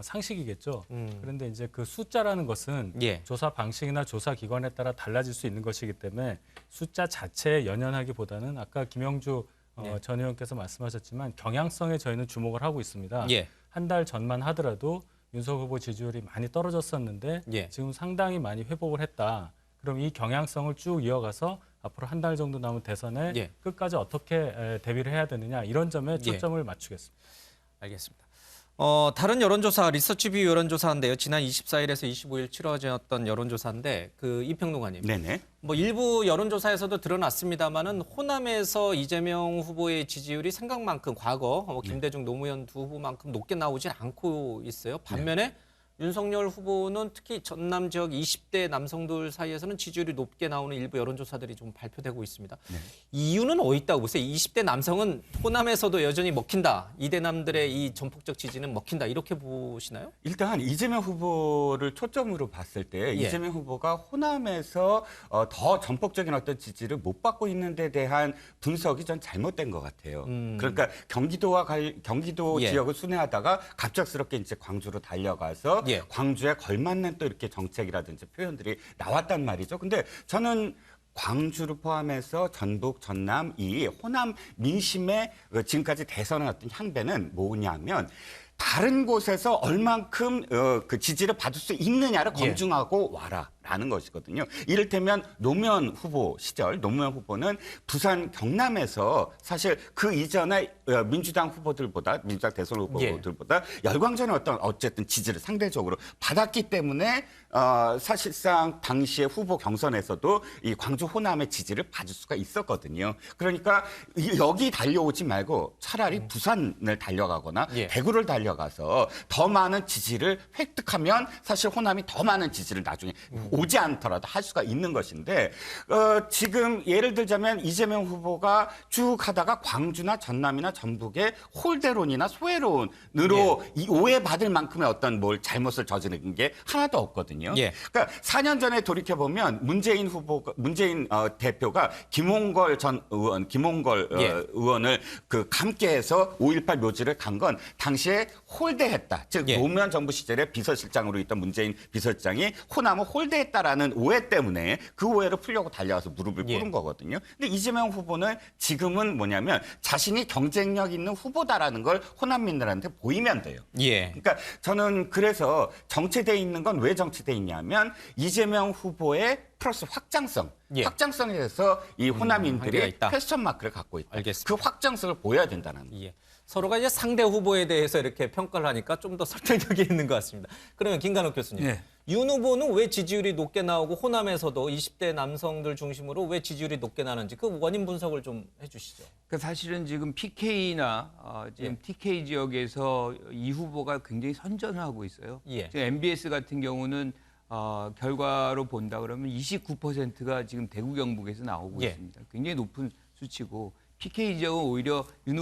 상식이겠죠. 그런데 이제 그 숫자라는 것은 조사 방식이나 조사 기관에 따라 달라질 수 있는 것이기 때문에 숫자 자체에 연연하기보다는 아까 김영주 전 의원께서 말씀하셨지만 경향성에 저희는 주목을 하고 있습니다. 한 달 전만 하더라도 윤석열 후보 지지율이 많이 떨어졌었는데 지금 상당히 많이 회복을 했다. 그럼 이 경향성을 쭉 이어가서 앞으로 한 달 정도 남은 대선에 끝까지 어떻게 대비를 해야 되느냐 이런 점에 초점을 맞추겠습니다. 알겠습니다. 다른 여론조사 리서치뷰 여론조사인데요. 지난 24일에서 25일 치러졌던 여론조사인데 그 이평론가님. 뭐 일부 여론조사에서도 드러났습니다만은 호남에서 이재명 후보의 지지율이 생각만큼 과거 김대중 노무현 두 후보만큼 높게 나오진 않고 있어요. 반면에 윤석열 후보는 특히 전남 지역 20대 남성들 사이에서는 지지율이 높게 나오는 일부 여론조사들이 좀 발표되고 있습니다. 네. 이유는 어디 있다고 보세요? 20대 남성은 호남에서도 여전히 먹힌다. 이대남들의 이 전폭적 지지는 먹힌다. 이렇게 보시나요? 일단 이재명 후보를 초점으로 봤을 때 예. 이재명 후보가 호남에서 더 전폭적인 어떤 지지를 못 받고 있는 데 대한 분석이 전 잘못된 것 같아요. 그러니까 경기도 예. 지역을 순회하다가 갑작스럽게 이제 광주로 달려가서 예. 광주에 걸맞는 또 이렇게 정책이라든지 표현들이 나왔단 말이죠. 근데 저는 광주를 포함해서 전북, 전남, 이 호남 민심의 지금까지 대선의 어떤 향배는 뭐냐면 다른 곳에서 얼만큼 그 지지를 받을 수 있느냐를 예. 검증하고 와라라는 것이거든요. 이를테면 노무현 후보 시절 노무현 후보는 부산 경남에서 사실 그 이전에 민주당 후보들보다 민주당 대선 후보들보다 열광전의 어쨌든 지지를 상대적으로 받았기 때문에 사실상 당시의 후보 경선에서도 이 광주 호남의 지지를 받을 수가 있었거든요. 그러니까 여기 달려오지 말고 차라리 부산을 달려가거나 예. 대구를 달려가서 더 많은 지지를 획득하면 사실 호남이 더 많은 지지를 나중에 오지 않더라도 할 수가 있는 것인데 지금 예를 들자면 이재명 후보가 쭉 하다가 광주나 전남이나 전북의 홀대론이나 소외론으로 이 오해받을 만큼의 어떤 뭘 잘못을 저지른 게 하나도 없거든요. 예. 그러니까 4년 전에 돌이켜 보면 문재인 대표가 김홍걸 전 의원, 예. 의원을 그 감계해서 5.18 묘지를 간 건 당시에 홀대했다. 즉 예. 노무현 정부 시절에 비서실장으로 있던 문재인 비서실장이 호남을 홀대했다라는 오해 때문에 그 오해를 풀려고 달려와서 무릎을 예. 꿇은 거거든요. 근데 이재명 후보는 지금은 뭐냐면 자신이 경쟁력 있는 후보다라는 걸 호남민들한테 보이면 돼요. 예. 그러니까 저는 그래서 정체돼 있는 건 왜 정체돼 있냐면 이재명 후보의 플러스 확장성. 예. 확장성에 대해서 이 한계가 호남인들이 있다. 퀘스천 마크를 갖고 있다. 알겠습니다. 그 확장성을 보여야 된다는 거예요. 예. 서로가 이제 상대 후보에 대해서 이렇게 평가를 하니까 좀 더 설득력이 있는 것 같습니다. 그러면 김간욱 교수님, 네. 윤 후보는 왜 지지율이 높게 나오고 호남에서도 20대 남성들 중심으로 왜 지지율이 높게 나는지 그 원인 분석을 좀 해주시죠. 그 사실은 지금 PK나 지금 TK 지역에서 이 후보가 굉장히 선전하고 있어요. 예. 지금 MBS 같은 경우는 결과로 본다 그러면 29%가 지금 대구 경북에서 나오고 예. 있습니다. 굉장히 높은 수치고 PK 지역은 오히려 윤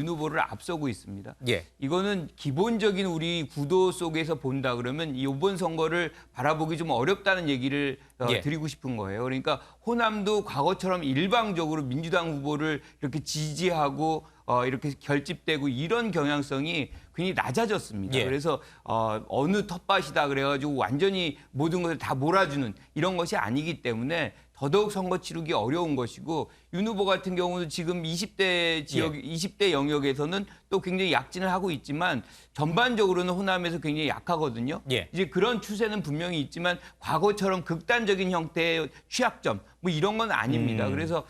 후보를 앞서고 있습니다. 예. 이거는 기본적인 우리 구도 속에서 본다 그러면 이번 선거를 바라보기 좀 어렵다는 얘기를 예. 드리고 싶은 거예요. 그러니까 호남도 과거처럼 일방적으로 민주당 후보를 이렇게 지지하고 이렇게 결집되고 이런 경향성이 굉장히 낮아졌습니다. 예. 그래서 어느 텃밭이다 그래가지고 완전히 모든 것을 다 몰아주는 이런 것이 아니기 때문에 더더욱 선거 치르기 어려운 것이고 윤 후보 같은 경우는 지금 20대 지역, 20대 영역에서는 또 굉장히 약진을 하고 있지만 전반적으로는 호남에서 굉장히 약하거든요. 예. 이제 그런 추세는 분명히 있지만 과거처럼 극단적인 형태의 취약점 뭐 이런 건 아닙니다. 그래서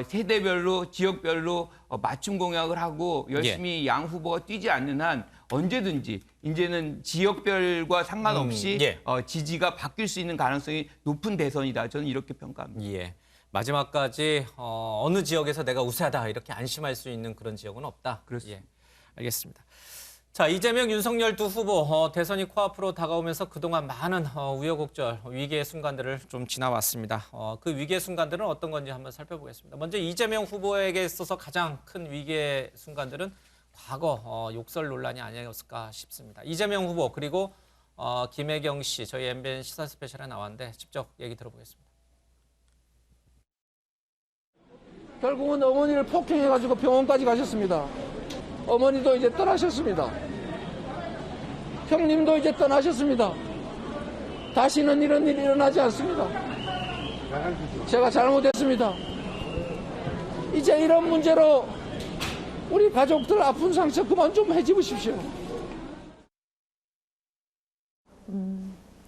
세대별로 지역별로 맞춤 공약을 하고 열심히 양 후보가 뛰지 않는 한 언제든지 이제는 지역별과 상관없이 지지가 바뀔 수 있는 가능성이 높은 대선이다. 저는 이렇게 평가합니다. 예. 마지막까지 어느 지역에서 내가 우세하다 이렇게 안심할 수 있는 그런 지역은 없다. 그렇습니다. 예. 알겠습니다. 자, 이재명, 윤석열 두 후보 대선이 코앞으로 다가오면서 그동안 많은 우여곡절, 위기의 순간들을 좀 지나왔습니다. 그 위기의 순간들은 어떤 건지 한번 살펴보겠습니다. 먼저 이재명 후보에게 있어서 가장 큰 위기의 순간들은 과거 욕설 논란이 아니었을까 싶습니다. 이재명 후보 그리고 김혜경 씨 저희 MBN 시사 스페셜에 나왔는데 직접 얘기 들어보겠습니다. 결국은 어머니를 폭행해가지고 병원까지 가셨습니다. 어머니도 이제 떠나셨습니다. 형님도 이제 떠나셨습니다. 다시는 이런 일이 일어나지 않습니다. 제가 잘못했습니다. 이제 이런 문제로 우리 가족들 아픈 상처 그만 좀 해집으십시오.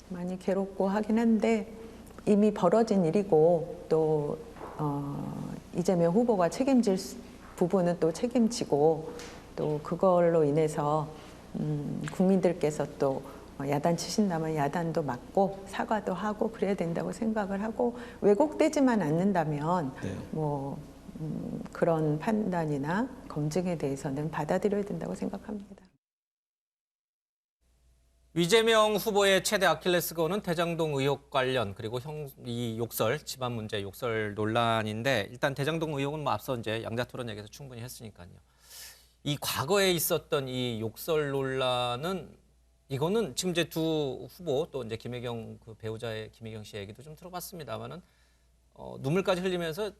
많이 괴롭고 하긴 한데 이미 벌어진 일이고 또 이재명 후보가 책임질 부분은 또 책임지고 또 그걸로 인해서 국민들께서 또 야단치신다면 야단도 맞고 사과도 하고 그래야 된다고 생각을 하고 왜곡되지만 않는다면 그런 판단이나 검증에 대해서는 받아들여야 된다고 생각합니다. 이재명 후보의 최대 아킬레스건은 대장동 의혹 관련 그리고 이 욕설, 집안 문제, 욕설 논란인데 일단 대장동 의혹은 뭐 앞서 이제 양자 토론 얘기에서 충분히 했으니까요. 이 과거에 있었던 이 욕설 논란은 이거는 지금 이제 두 후보 또 이제 김혜경 그 배우자의 김혜경 씨 얘기도 좀 들어봤습니다만은 눈물까지 흘리면서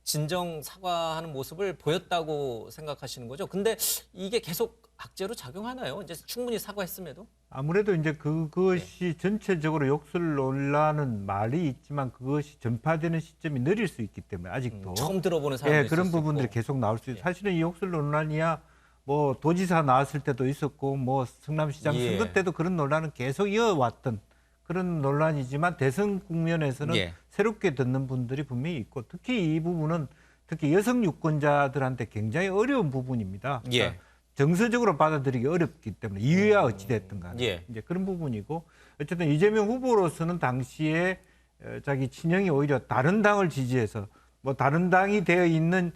진정 사과하는 모습을 보였다고 생각하시는 거죠. 근데 이게 계속 악재로 작용하나요? 이제 충분히 사과했음에도? 아무래도 이제 그것이 전체적으로 욕설 논란은 말이 있지만 그것이 전파되는 시점이 느릴 수 있기 때문에 아직도 처음 들어보는 사람도 예, 있을 그런 수 부분들이 있고. 계속 나올 수 있어요. 사실은 이 욕설 논란이야 뭐 도지사 나왔을 때도 있었고 뭐 성남시장 예. 선거 때도 그런 논란은 계속 이어왔던 그런 논란이지만 대선 국면에서는 예. 새롭게 듣는 분들이 분명히 있고 특히 이 부분은 특히 여성 유권자들한테 굉장히 어려운 부분입니다. 예. 정서적으로 받아들이기 어렵기 때문에 이유야 어찌 됐든 간에 예. 이제 그런 부분이고 어쨌든 이재명 후보로서는 당시에 자기 친형이 오히려 다른 당을 지지해서 뭐 다른 당이 되어 있는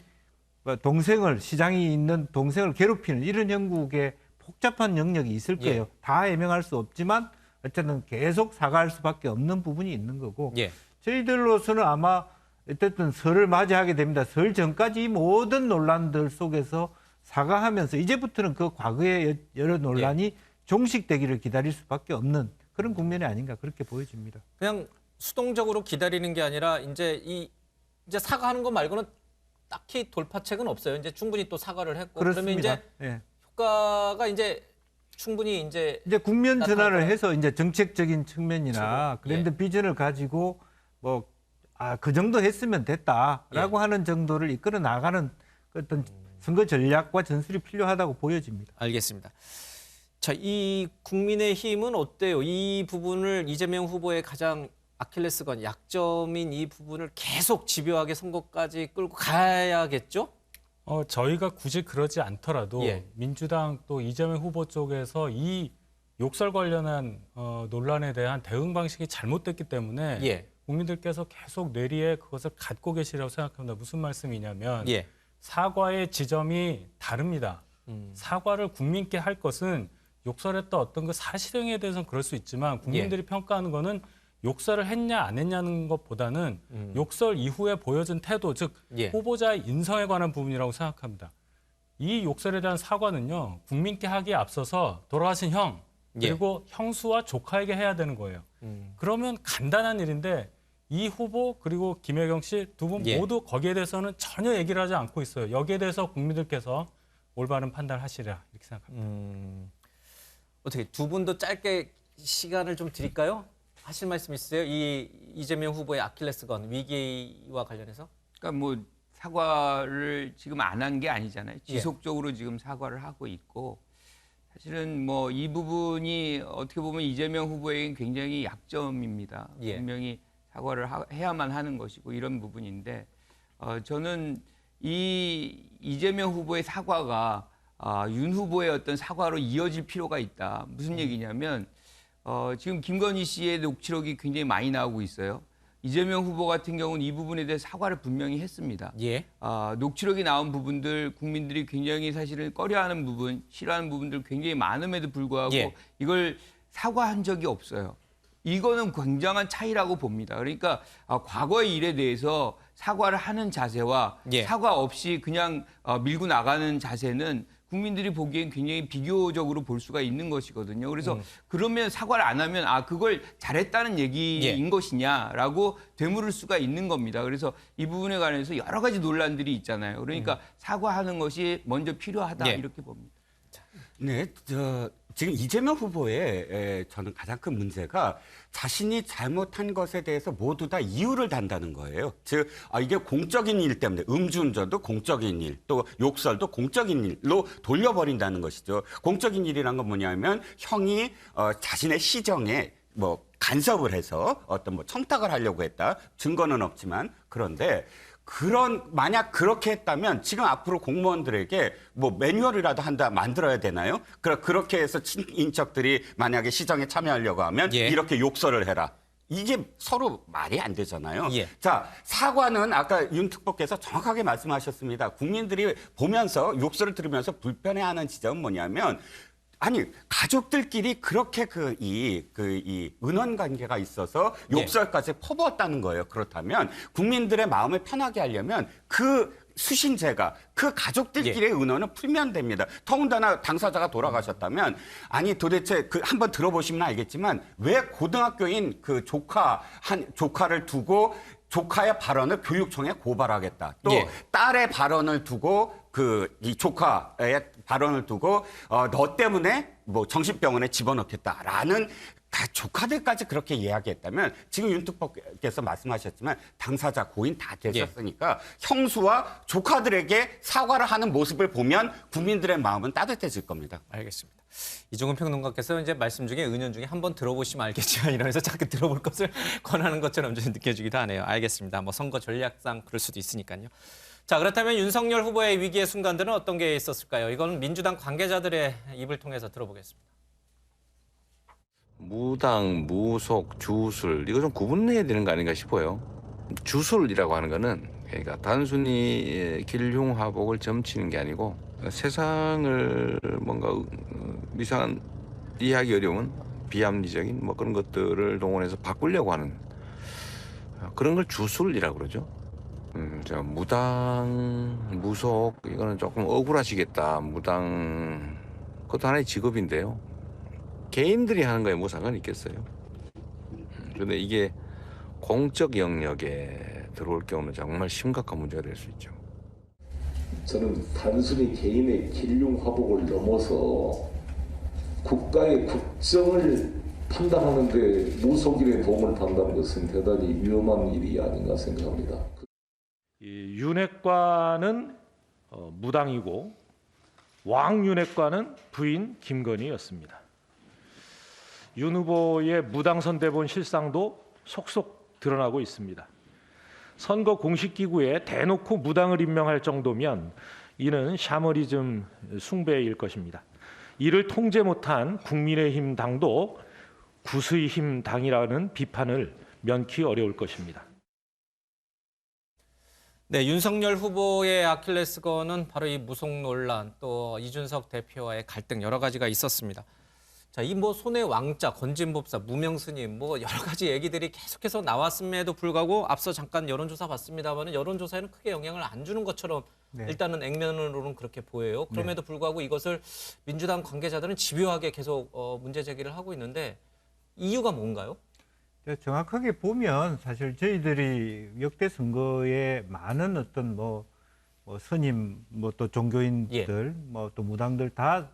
동생을 시장이 있는 동생을 괴롭히는 이런 형국의 복잡한 영역이 있을 거예요. 예. 다 해명할 수 없지만 어쨌든 계속 사과할 수밖에 없는 부분이 있는 거고 예. 저희들로서는 아마 어쨌든 설을 맞이하게 됩니다. 설 전까지 이 모든 논란들 속에서 사과하면서 이제부터는 그 과거의 여러 논란이 종식되기를 기다릴 수밖에 없는 그런 국면이 아닌가 그렇게 보여집니다. 그냥 수동적으로 기다리는 게 아니라 이제 이제 사과하는 거 말고는 딱히 돌파책은 없어요. 이제 충분히 또 사과를 했고 그렇습니다. 그러면 이제 예. 효과가 이제 충분히 이제 국면 전환을 나타날 해서 이제 정책적인 측면이나 그랜드 비전을 가지고 뭐 그 정도 했으면 됐다라고 하는 정도를 이끌어 나가는 어떤 선거 전략과 전술이 필요하다고 보여집니다. 알겠습니다. 자, 이 국민의힘은 어때요? 이 부분을 이재명 후보의 가장 아킬레스건, 약점인 이 부분을 계속 집요하게 선거까지 끌고 가야겠죠? 저희가 굳이 그러지 않더라도 예. 민주당 또 이재명 후보 쪽에서 이 욕설 관련한 논란에 대한 대응 방식이 잘못됐기 때문에 예. 국민들께서 계속 뇌리에 그것을 갖고 계시라고 생각합니다. 무슨 말씀이냐면 예. 사과의 지점이 다릅니다. 사과를 국민께 할 것은 욕설했던 어떤 그 사실행위에 대해서는 그럴 수 있지만 국민들이 평가하는 거는 욕설을 했냐 안 했냐는 것보다는 욕설 이후에 보여준 태도, 즉 예. 후보자의 인성에 관한 부분이라고 생각합니다. 이 욕설에 대한 사과는요. 국민께 하기에 앞서서 돌아가신 형 그리고 형수와 조카에게 해야 되는 거예요. 그러면 간단한 일인데 이 후보 그리고 김혜경 씨 두 분 예. 모두 거기에 대해서는 전혀 얘기를 하지 않고 있어요. 여기에 대해서 국민들께서 올바른 판단을 하시라 이렇게 생각합니다. 어떻게 두 분도 짧게 시간을 좀 드릴까요? 하실 말씀 있으세요? 이 이재명 후보의 아킬레스건 위기와 관련해서? 그러니까 뭐 사과를 지금 안 한 게 아니잖아요. 지속적으로 지금 사과를 하고 있고 사실은 뭐 이 부분이 어떻게 보면 이재명 후보에겐 굉장히 약점입니다. 예. 분명히 사과를 해야만 하는 것이고 이런 부분인데 저는 이 이재명 후보의 사과가 윤 후보의 어떤 사과로 이어질 필요가 있다. 무슨 얘기냐면 지금 김건희 씨의 녹취록이 굉장히 많이 나오고 있어요. 이재명 후보 같은 경우는 이 부분에 대해 사과를 분명히 했습니다. 예. 녹취록이 나온 부분들 국민들이 굉장히 사실은 꺼려하는 부분, 싫어하는 부분들 굉장히 많음에도 불구하고 예. 이걸 사과한 적이 없어요. 이거는 굉장한 차이라고 봅니다. 그러니까 과거의 일에 대해서 사과를 하는 자세와 예. 사과 없이 그냥 밀고 나가는 자세는 국민들이 보기엔 굉장히 비교적으로 볼 수가 있는 것이거든요. 그래서 그러면 사과를 안 하면 그걸 잘했다는 얘기인 것이냐라고 되물을 수가 있는 겁니다. 그래서 이 부분에 관해서 여러 가지 논란들이 있잖아요. 그러니까 사과하는 것이 먼저 필요하다 예. 이렇게 봅니다. 네, 지금 이재명 후보의 저는 가장 큰 문제가 자신이 잘못한 것에 대해서 모두 다 이유를 단다는 거예요. 즉, 이게 공적인 일 때문에 음주운전도 공적인 일, 또 욕설도 공적인 일로 돌려버린다는 것이죠. 공적인 일이란 건 뭐냐면 형이 자신의 시정에 뭐 간섭을 해서 어떤 뭐 청탁을 하려고 했다. 증거는 없지만 그런데 만약 그렇게 했다면 지금 앞으로 공무원들에게 뭐 매뉴얼이라도 만들어야 되나요? 그렇게 해서 친인척들이 만약에 시정에 참여하려고 하면 이렇게 욕설을 해라. 이게 서로 말이 안 되잖아요. 예. 자, 사과는 아까 윤 특보께서 정확하게 말씀하셨습니다. 국민들이 보면서 욕설을 들으면서 불편해하는 지점은 뭐냐면 아니 가족들끼리 그렇게 이 은원 관계가 있어서 욕설까지 퍼부었다는 거예요. 그렇다면 국민들의 마음을 편하게 하려면 그 수신제가 그 가족들끼리의 은원을 풀면 됩니다. 더군다나 당사자가 돌아가셨다면 아니 도대체 한번 들어보시면 알겠지만 왜 고등학교인 그 조카를 두고 조카의 발언을 교육청에 고발하겠다. 또 딸의 발언을 두고 이 조카의 발언을 두고 너 때문에 뭐 정신병원에 집어넣겠다라는 조카들까지 그렇게 이야기했다면 지금 윤특보께서 말씀하셨지만 당사자 고인 다 되셨으니까 형수와 조카들에게 사과를 하는 모습을 보면 국민들의 마음은 따뜻해질 겁니다. 알겠습니다. 이종훈 평론가께서 이제 말씀 중에 은연 중에 한번 들어보시면 알겠지만 이러면서 자꾸 들어볼 것을 권하는 것처럼 좀 느껴지기도 하네요. 알겠습니다. 뭐 선거 전략상 그럴 수도 있으니까요. 자, 그렇다면 윤석열 후보의 위기의 순간들은 어떤 게 있었을까요? 이건 민주당 관계자들의 입을 통해서 들어보겠습니다. 무당, 무속, 주술 이거 좀 구분해야 되는 거 아닌가 싶어요. 주술이라고 하는 거는 그러니까 단순히 길흉화복을 점치는 게 아니고 세상을 뭔가 이상한 이해하기 어려운 비합리적인 뭐 그런 것들을 동원해서 바꾸려고 하는 그런 걸 주술이라고 그러죠. 저 무당, 무속 이거는 조금 억울하시겠다. 무당 그것도 하나의 직업인데요. 개인들이 하는 거에 뭐 상관이 있겠어요. 그런데 이게 공적 영역에 들어올 경우는 정말 심각한 문제가 될 수 있죠. 저는 단순히 개인의 길흉화복을 넘어서 국가의 국정을 판단하는 데 무속인의 도움을 받는다는 것은 대단히 위험한 일이 아닌가 생각합니다. 윤핵관은 무당이고 왕윤핵관은 부인 김건희였습니다. 윤 후보의 무당 선대본 실상도 속속 드러나고 있습니다. 선거 공식기구에 대놓고 무당을 임명할 정도면 이는 샤머니즘 숭배일 것입니다. 이를 통제 못한 국민의힘 당도 구수의힘 당이라는 비판을 면키 어려울 것입니다. 네, 윤석열 후보의 아킬레스건은 바로 이 무속 논란, 또 이준석 대표와의 갈등 여러 가지가 있었습니다. 자, 이 뭐 손의 왕자, 건진법사, 무명스님 뭐 여러 가지 얘기들이 계속해서 나왔음에도 불구하고 앞서 잠깐 여론조사 봤습니다만 여론조사에는 크게 영향을 안 주는 것처럼 일단은 액면으로는 그렇게 보여요. 그럼에도 불구하고 이것을 민주당 관계자들은 집요하게 계속 문제 제기를 하고 있는데 이유가 뭔가요? 정확하게 보면 사실 저희들이 역대 선거에 많은 어떤 뭐 스님, 뭐 또 종교인들, 뭐 또 무당들 다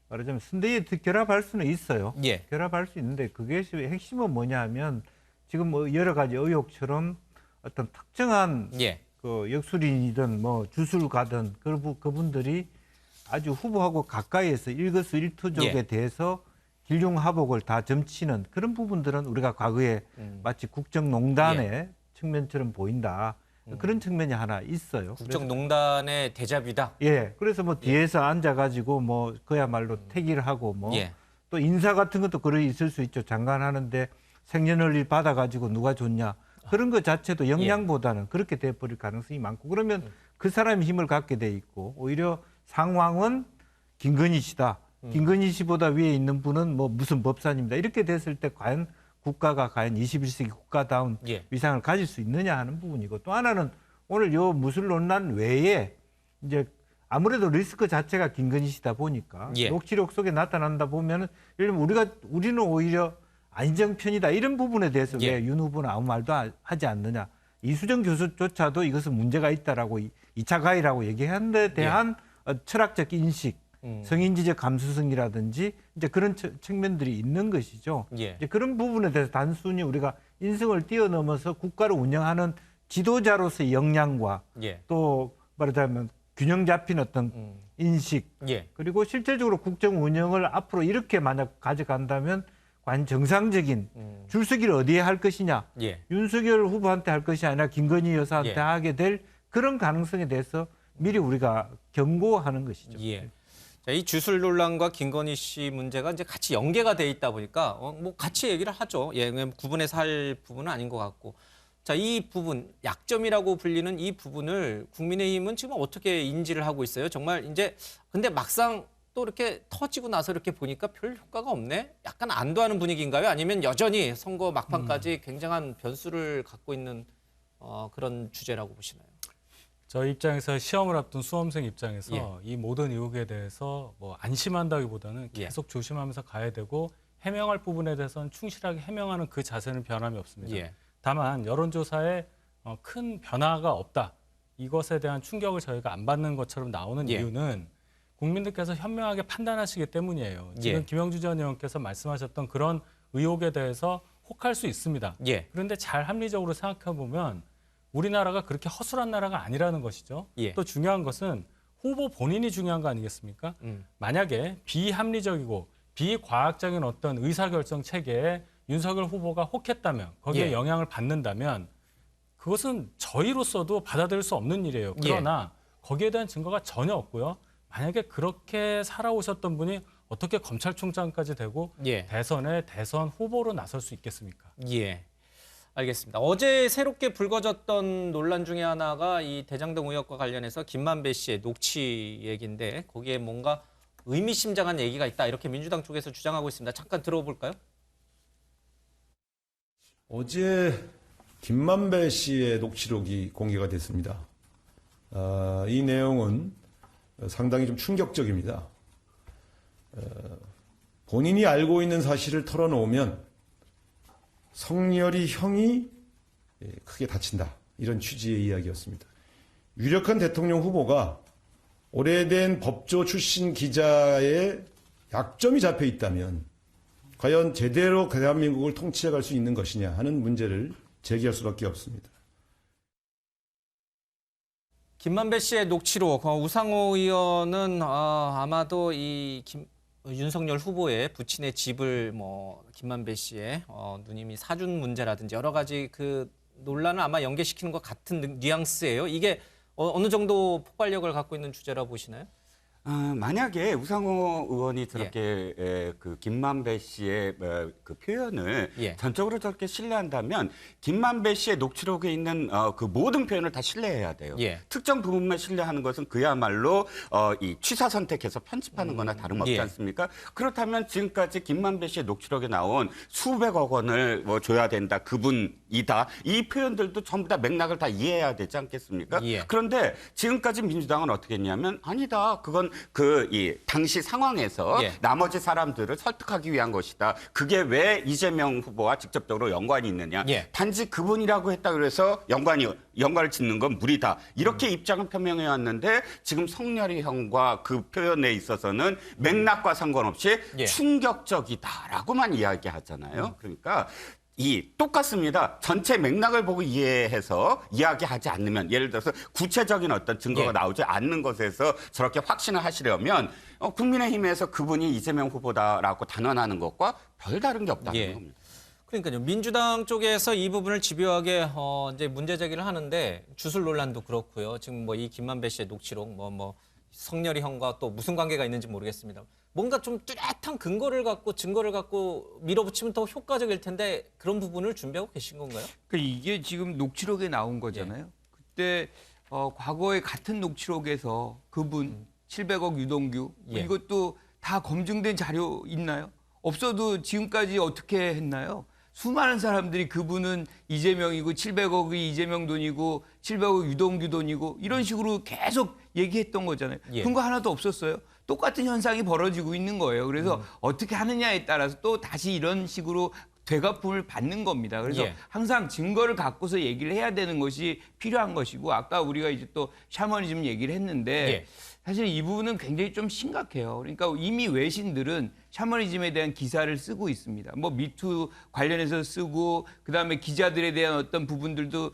말하자면 선대위에 결합할 수는 있어요. 결합할 수 있는데 그게 핵심은 뭐냐면 지금 뭐 여러 가지 의혹처럼 어떤 특정한 그 역술인이든 뭐 주술가든 그분들이 아주 후보하고 가까이에서 일거수일투족에 대해서 길흉화복을 다 점치는 그런 부분들은 우리가 과거에 마치 국정농단의 측면처럼 보인다. 그런 측면이 하나 있어요. 국정농단의 대자뷰다. 그래서 뭐 뒤에서 앉아가지고 뭐 그야말로 택일을 하고 뭐 또 인사 같은 것도 그런 있을 수 있죠. 장관 하는데 생년월일 받아가지고 누가 줬냐. 그런 것 자체도 역량보다는 그렇게 돼버릴 가능성이 많고 그러면 그 사람이 힘을 갖게 돼 있고 오히려 상황은 김건희 씨다. 김건희 씨보다 위에 있는 분은 뭐 무슨 법사님이다. 이렇게 됐을 때 과연 국가가 과연 21세기 국가다운 위상을 가질 수 있느냐 하는 부분이고 또 하나는 오늘 요 무술 논란 외에 이제 아무래도 리스크 자체가 김건희 씨다 보니까 녹취록 속에 나타난다 보면은 예를 들면 우리는 오히려 안정편이다 이런 부분에 대해서 왜 윤 후보는 아무 말도 하지 않느냐. 이수정 교수조차도 이것은 문제가 있다라고 2차 가해라고 얘기한 데 대한 철학적 인식 성인지적 감수성이라든지 이제 그런 측면들이 있는 것이죠. 이제 그런 부분에 대해서 단순히 우리가 인성을 뛰어넘어서 국가를 운영하는 지도자로서의 역량과 또 말하자면 균형 잡힌 어떤 인식 그리고 실질적으로 국정 운영을 앞으로 이렇게 만약 가져간다면 과연 정상적인 줄서기를 어디에 할 것이냐. 윤석열 후보한테 할 것이 아니라 김건희 여사한테 하게 될 그런 가능성에 대해서 미리 우리가 경고하는 것이죠. 자, 이 주술 논란과 김건희 씨 문제가 이제 같이 연계가 돼 있다 보니까 뭐 같이 얘기를 하죠. 구분해서 할 부분은 아닌 것 같고. 자, 이 부분 약점이라고 불리는 이 부분을 국민의힘은 지금 어떻게 인지를 하고 있어요? 정말 이제 근데 막상 또 이렇게 터지고 나서 이렇게 보니까 별 효과가 없네? 약간 안도하는 분위기인가요? 아니면 여전히 선거 막판까지 굉장한 변수를 갖고 있는 그런 주제라고 보시나요? 저희 입장에서 시험을 앞둔 수험생 입장에서 이 모든 의혹에 대해서 뭐 안심한다기보다는 계속 조심하면서 가야 되고 해명할 부분에 대해서는 충실하게 해명하는 그 자세는 변함이 없습니다. 다만 여론조사에 큰 변화가 없다. 이것에 대한 충격을 저희가 안 받는 것처럼 나오는 이유는 국민들께서 현명하게 판단하시기 때문이에요. 지금 김영주 전 의원께서 말씀하셨던 그런 의혹에 대해서 혹할 수 있습니다. 그런데 잘 합리적으로 생각해 보면 우리나라가 그렇게 허술한 나라가 아니라는 것이죠. 또 중요한 것은 후보 본인이 중요한 거 아니겠습니까? 만약에 비합리적이고 비과학적인 어떤 의사결정 체계에 윤석열 후보가 혹했다면 거기에 영향을 받는다면 그것은 저희로서도 받아들일 수 없는 일이에요. 그러나 거기에 대한 증거가 전혀 없고요. 만약에 그렇게 살아오셨던 분이 어떻게 검찰총장까지 되고 대선에 대선 후보로 나설 수 있겠습니까? 알겠습니다. 어제 새롭게 불거졌던 논란 중에 하나가 이 대장동 의혹과 관련해서 김만배 씨의 녹취 얘기인데 거기에 뭔가 의미심장한 얘기가 있다 이렇게 민주당 쪽에서 주장하고 있습니다. 잠깐 들어볼까요? 어제 김만배 씨의 녹취록이 공개가 됐습니다. 이 내용은 상당히 좀 충격적입니다. 본인이 알고 있는 사실을 털어놓으면 성렬이 형이 크게 다친다. 이런 취지의 이야기였습니다. 유력한 대통령 후보가 오래된 법조 출신 기자의 약점이 잡혀 있다면 과연 제대로 대한민국을 통치해갈 수 있는 것이냐 하는 문제를 제기할 수밖에 없습니다. 김만배 씨의 녹취록, 우상호 의원은 아마도 이 윤석열 후보의 부친의 집을 김만배 씨의 누님이 사준 문제라든지 여러 가지 그 논란을 아마 연계시키는 것 같은 뉘앙스예요. 이게 어느 정도 폭발력을 갖고 있는 주제라고 보시나요? 만약에 우상호 의원이 저렇게 그 김만배 씨의 그 표현을 전적으로 저렇게 신뢰한다면 김만배 씨의 녹취록에 있는 그 모든 표현을 다 신뢰해야 돼요. 특정 부분만 신뢰하는 것은 그야말로 이 취사 선택해서 편집하는 거나 다름없지 않습니까? 그렇다면 지금까지 김만배 씨의 녹취록에 나온 수백억 원을 줘야 된다, 그분이다. 이 표현들도 전부 다 맥락을 다 이해해야 되지 않겠습니까? 그런데 지금까지 민주당은 어떻게 했냐면 아니다. 그건 이 당시 상황에서 나머지 사람들을 설득하기 위한 것이다. 그게 왜 이재명 후보와 직접적으로 연관이 있느냐. 단지 그분이라고 했다 그래서 연관을 짓는 건 무리다. 이렇게 입장을 표명해 왔는데 지금 성렬이 형과 그 표현에 있어서는 맥락과 상관없이 충격적이다라고만 이야기하잖아요. 그러니까 똑같습니다. 전체 맥락을 보고 이해해서 이야기하지 않으면, 예를 들어서 구체적인 어떤 증거가 나오지 않는 것에서 저렇게 확신을 하시려면 국민의힘에서 그분이 이재명 후보다라고 단언하는 것과 별다른 게 없다는 겁니다. 그러니까요. 민주당 쪽에서 이 부분을 집요하게 이제 문제 제기를 하는데 주술 논란도 그렇고요. 지금 이 김만배 씨의 녹취록 성렬이 형과 또 무슨 관계가 있는지 모르겠습니다. 뭔가 좀 뚜렷한 증거를 갖고 밀어붙이면 더 효과적일 텐데 그런 부분을 준비하고 계신 건가요? 이게 지금 녹취록에 나온 거잖아요. 그때 과거에 같은 녹취록에서 그분 700억 유동규 이것도 다 검증된 자료 있나요? 없어도 지금까지 어떻게 했나요? 수많은 사람들이 그분은 이재명이고 700억이 이재명 돈이고 700억 유동규 돈이고 이런 식으로 계속 얘기했던 거잖아요. 근거 하나도 없었어요. 똑같은 현상이 벌어지고 있는 거예요. 그래서 어떻게 하느냐에 따라서 또 다시 이런 식으로 되갚음을 받는 겁니다. 그래서 항상 증거를 갖고서 얘기를 해야 되는 것이 필요한 것이고 아까 우리가 이제 또 샤머니즘 얘기를 했는데 사실 이 부분은 굉장히 좀 심각해요. 그러니까 이미 외신들은 샤머니즘에 대한 기사를 쓰고 있습니다. 미투 관련해서 쓰고 그다음에 기자들에 대한 어떤 부분들도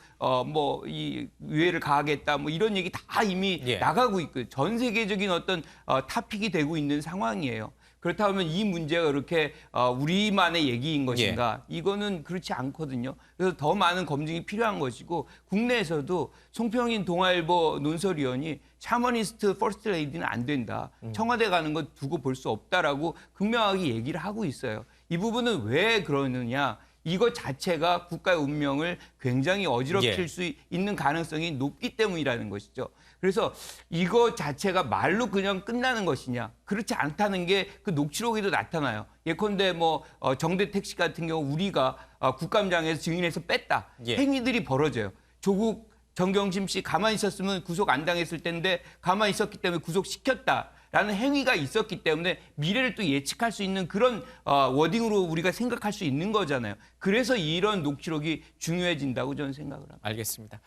이 유해를 가하겠다 이런 얘기 다 이미 나가고 있고 전 세계적인 어떤 타픽이 되고 있는 상황이에요. 그렇다면 이 문제가 그렇게 우리만의 얘기인 것인가? 이거는 그렇지 않거든요. 그래서 더 많은 검증이 필요한 것이고 국내에서도 송평인 동아일보 논설위원이 샤머니스트 퍼스트 레이디는 안 된다. 청와대 가는 건 두고 볼 수 없다라고 극명하게 얘기를 하고 있어요. 이 부분은 왜 그러느냐? 이거 자체가 국가의 운명을 굉장히 어지럽힐 예. 수 있는 가능성이 높기 때문이라는 것이죠. 그래서 이거 자체가 말로 그냥 끝나는 것이냐? 그렇지 않다는 게 그 녹취록에도 나타나요. 예컨대 뭐 정대택 씨 같은 경우 우리가 국감장에서 증인해서 뺐다. 예. 행위들이 벌어져요. 조국 정경심 씨 가만히 있었으면 구속 안 당했을 텐데 가만히 있었기 때문에 구속시켰다라는 행위가 있었기 때문에 미래를 또 예측할 수 있는 그런 워딩으로 우리가 생각할 수 있는 거잖아요. 그래서 이런 녹취록이 중요해진다고 저는 생각을 합니다. 알겠습니다.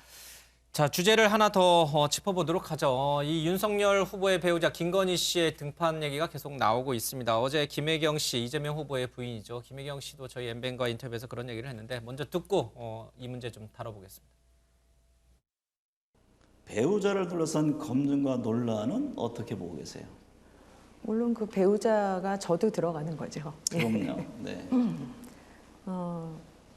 자, 주제를 하나 더 짚어보도록 하죠. 이 윤석열 후보의 배우자 김건희 씨의 등판 얘기가 계속 나오고 있습니다. 어제 김혜경 씨, 이재명 후보의 부인이죠. 김혜경 씨도 저희 엠뱅과 인터뷰에서 그런 얘기를 했는데 먼저 듣고 이 문제 좀 다뤄보겠습니다. 배우자를 둘러싼 검증과 논란은 어떻게 보고 계세요? 물론 그 배우자가 저도 들어가는 거죠. 그럼요. 네.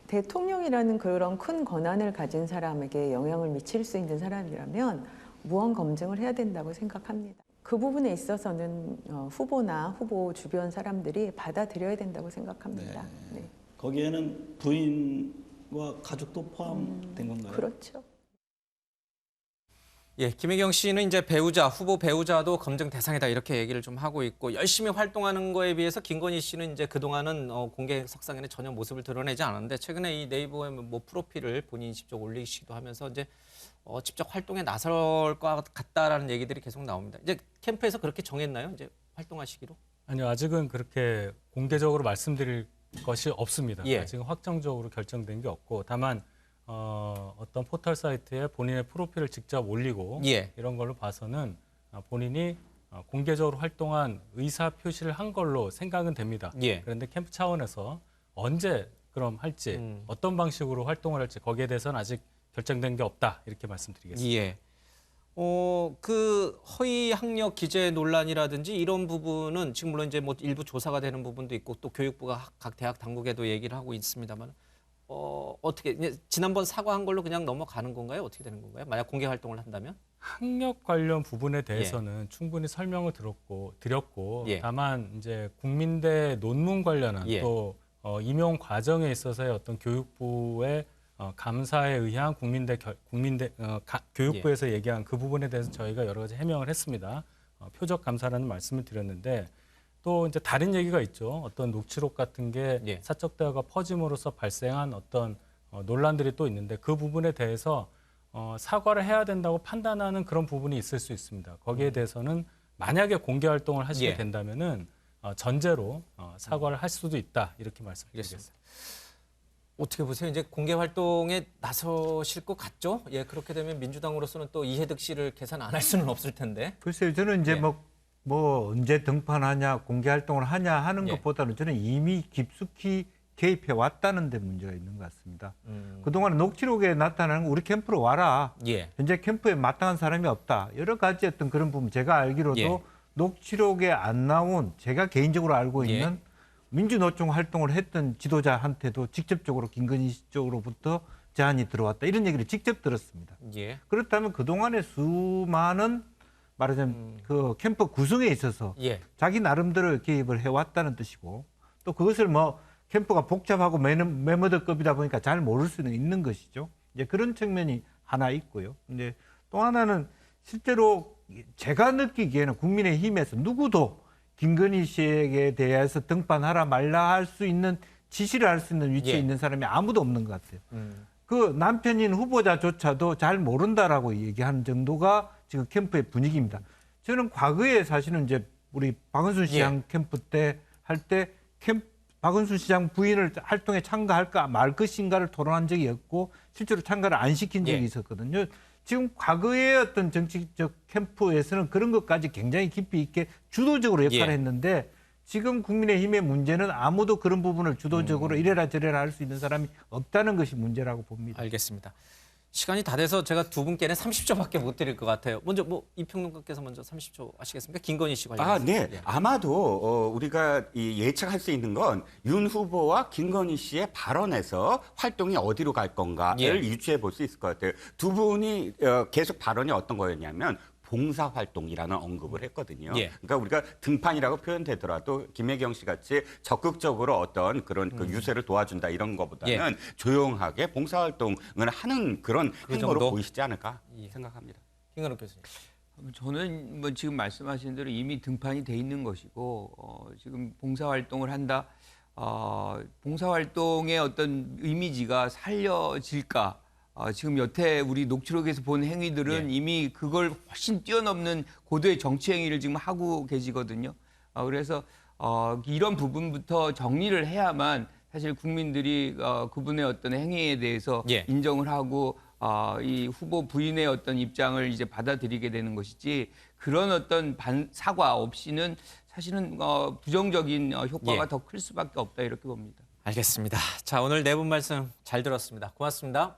대통령이라는 그런 큰 권한을 가진 사람에게 영향을 미칠 수 있는 사람이라면 무언 검증을 해야 된다고 생각합니다. 그 부분에 있어서는 후보나 후보 주변 사람들이 받아들여야 된다고 생각합니다. 네. 네. 거기에는 부인과 가족도 포함된 건가요? 그렇죠. 예, 김혜경 씨는 이제 배우자, 후보 배우자도 검증 대상이다 이렇게 얘기를 좀 하고 있고 열심히 활동하는 거에 비해서 김건희 씨는 이제 그동안은 공개 석상에는 전혀 모습을 드러내지 않았는데 최근에 이 네이버에 뭐 프로필을 본인이 직접 올리시기도 하면서 이제 직접 활동에 나설 것 같다라는 얘기들이 계속 나옵니다. 이제 캠프에서 그렇게 정했나요? 이제 활동하시기로? 아니요, 아직은 그렇게 공개적으로 말씀드릴 것이 없습니다. 예. 아직은 확정적으로 결정된 게 없고 다만 어떤 포털 사이트에 본인의 프로필을 직접 올리고 예. 이런 걸로 봐서는 본인이 공개적으로 활동한 의사 표시를 한 걸로 생각은 됩니다. 예. 그런데 캠프 차원에서 언제 그럼 할지 어떤 방식으로 활동을 할지 거기에 대해서는 아직 결정된 게 없다 이렇게 말씀드리겠습니다. 예. 그 허위 학력 기재 논란이라든지 이런 부분은 지금 물론 이제 뭐 일부 조사가 되는 부분도 있고 또 교육부가 각 대학 당국에도 얘기를 하고 있습니다만 어떻게 지난번 사과한 걸로 그냥 넘어가는 건가요? 어떻게 되는 건가요? 만약 공개 활동을 한다면? 학력 관련 부분에 대해서는 충분히 설명을 드렸고 예. 다만 이제 국민대 논문 관련한 예. 또 임용 과정에 있어서의 어떤 교육부의 감사에 의한 교육부에서 얘기한 그 부분에 대해서 저희가 여러 가지 해명을 했습니다. 표적 감사라는 말씀을 드렸는데 또 이제 다른 얘기가 있죠. 어떤 녹취록 같은 게 예. 사적 대화가 퍼짐으로써 발생한 어떤 논란들이 또 있는데 그 부분에 대해서 사과를 해야 된다고 판단하는 그런 부분이 있을 수 있습니다. 거기에 대해서는 만약에 공개 활동을 하시게 예. 된다면은 전제로 사과를 할 수도 있다 이렇게 말씀드리겠습니다. 어떻게 보세요? 이제 공개 활동에 나서실 것 같죠? 예, 그렇게 되면 민주당으로서는 또 이해득 씨를 계산 안 할 수는 없을 텐데. 글쎄요, 저는 이제 예. 뭐 언제 등판하냐, 공개 활동을 하냐 하는 예. 것보다는 저는 이미 깊숙이 개입해 왔다는 데 문제가 있는 것 같습니다. 그동안 녹취록에 나타나는 거 우리 캠프로 와라. 예. 현재 캠프에 마땅한 사람이 없다. 여러 가지 어떤 그런 부분 제가 알기로도 예. 녹취록에 안 나온 제가 개인적으로 알고 예. 있는 민주노총 활동을 했던 지도자한테도 직접적으로 김건희 씨 쪽으로부터 제안이 들어왔다. 이런 얘기를 직접 들었습니다. 예. 그렇다면 그동안에 수많은 말하자면 그 캠프 구성에 있어서 예. 자기 나름대로 개입을 해왔다는 뜻이고 또 그것을 뭐 캠프가 복잡하고 매머더급이다 보니까 잘 모를 수는 있는 것이죠. 이제 그런 측면이 하나 있고요. 근데 또 하나는 실제로 제가 느끼기에는 국민의힘에서 누구도 김건희 씨에게 대해서 등판하라 말라 할 수 있는 지시를 할 수 있는 위치에 예. 있는 사람이 아무도 없는 것 같아요. 그 남편인 후보자조차도 잘 모른다라고 얘기하는 정도가 지금 캠프의 분위기입니다. 저는 과거에 사실은 이제 우리 박은순 시장 예. 캠프 때 할 때 박은순 시장 부인을 활동에 참가할까 말 것인가를 토론한 적이 없고 실제로 참가를 안 시킨 적이 예. 있었거든요. 지금 과거의 어떤 정치적 캠프에서는 그런 것까지 굉장히 깊이 있게 주도적으로 역할을 예. 했는데 지금 국민의힘의 문제는 아무도 그런 부분을 주도적으로 이래라 저래라 할 수 있는 사람이 없다는 것이 문제라고 봅니다. 알겠습니다. 시간이 다 돼서 제가 두 분께는 30초밖에 못 드릴 것 같아요. 먼저 뭐 이평론가께서 먼저 30초 하시겠습니까? 김건희 씨 관련해서. 네. 예. 아마도 우리가 예측할 수 있는 건 윤 후보와 김건희 씨의 발언에서 활동이 어디로 갈 건가를 예. 유추해 볼 수 있을 것 같아요. 두 분이 계속 발언이 어떤 거였냐면 봉사활동이라는 언급을 했거든요. 예. 그러니까 우리가 등판이라고 표현되더라도 김혜경 씨 같이 적극적으로 어떤 그런 그 유세를 도와준다 이런 것보다는 조용하게 봉사활동을 하는 그런 행보로 정도? 보이시지 않을까 생각합니다. 김건욱 교수님. 저는 뭐 지금 말씀하신 대로 이미 등판이 돼 있는 것이고 지금 봉사활동을 한다. 봉사활동의 어떤 이미지가 살려질까? 지금 여태 우리 녹취록에서 본 행위들은 이미 그걸 훨씬 뛰어넘는 고도의 정치 행위를 지금 하고 계시거든요. 그래서 이런 부분부터 정리를 해야만 사실 국민들이 그분의 어떤 행위에 대해서 인정을 하고 이 후보 부인의 어떤 입장을 이제 받아들이게 되는 것이지 그런 어떤 사과 없이는 사실은 부정적인 효과가 더 클 수밖에 없다 이렇게 봅니다. 알겠습니다. 자, 오늘 네 분 말씀 잘 들었습니다. 고맙습니다.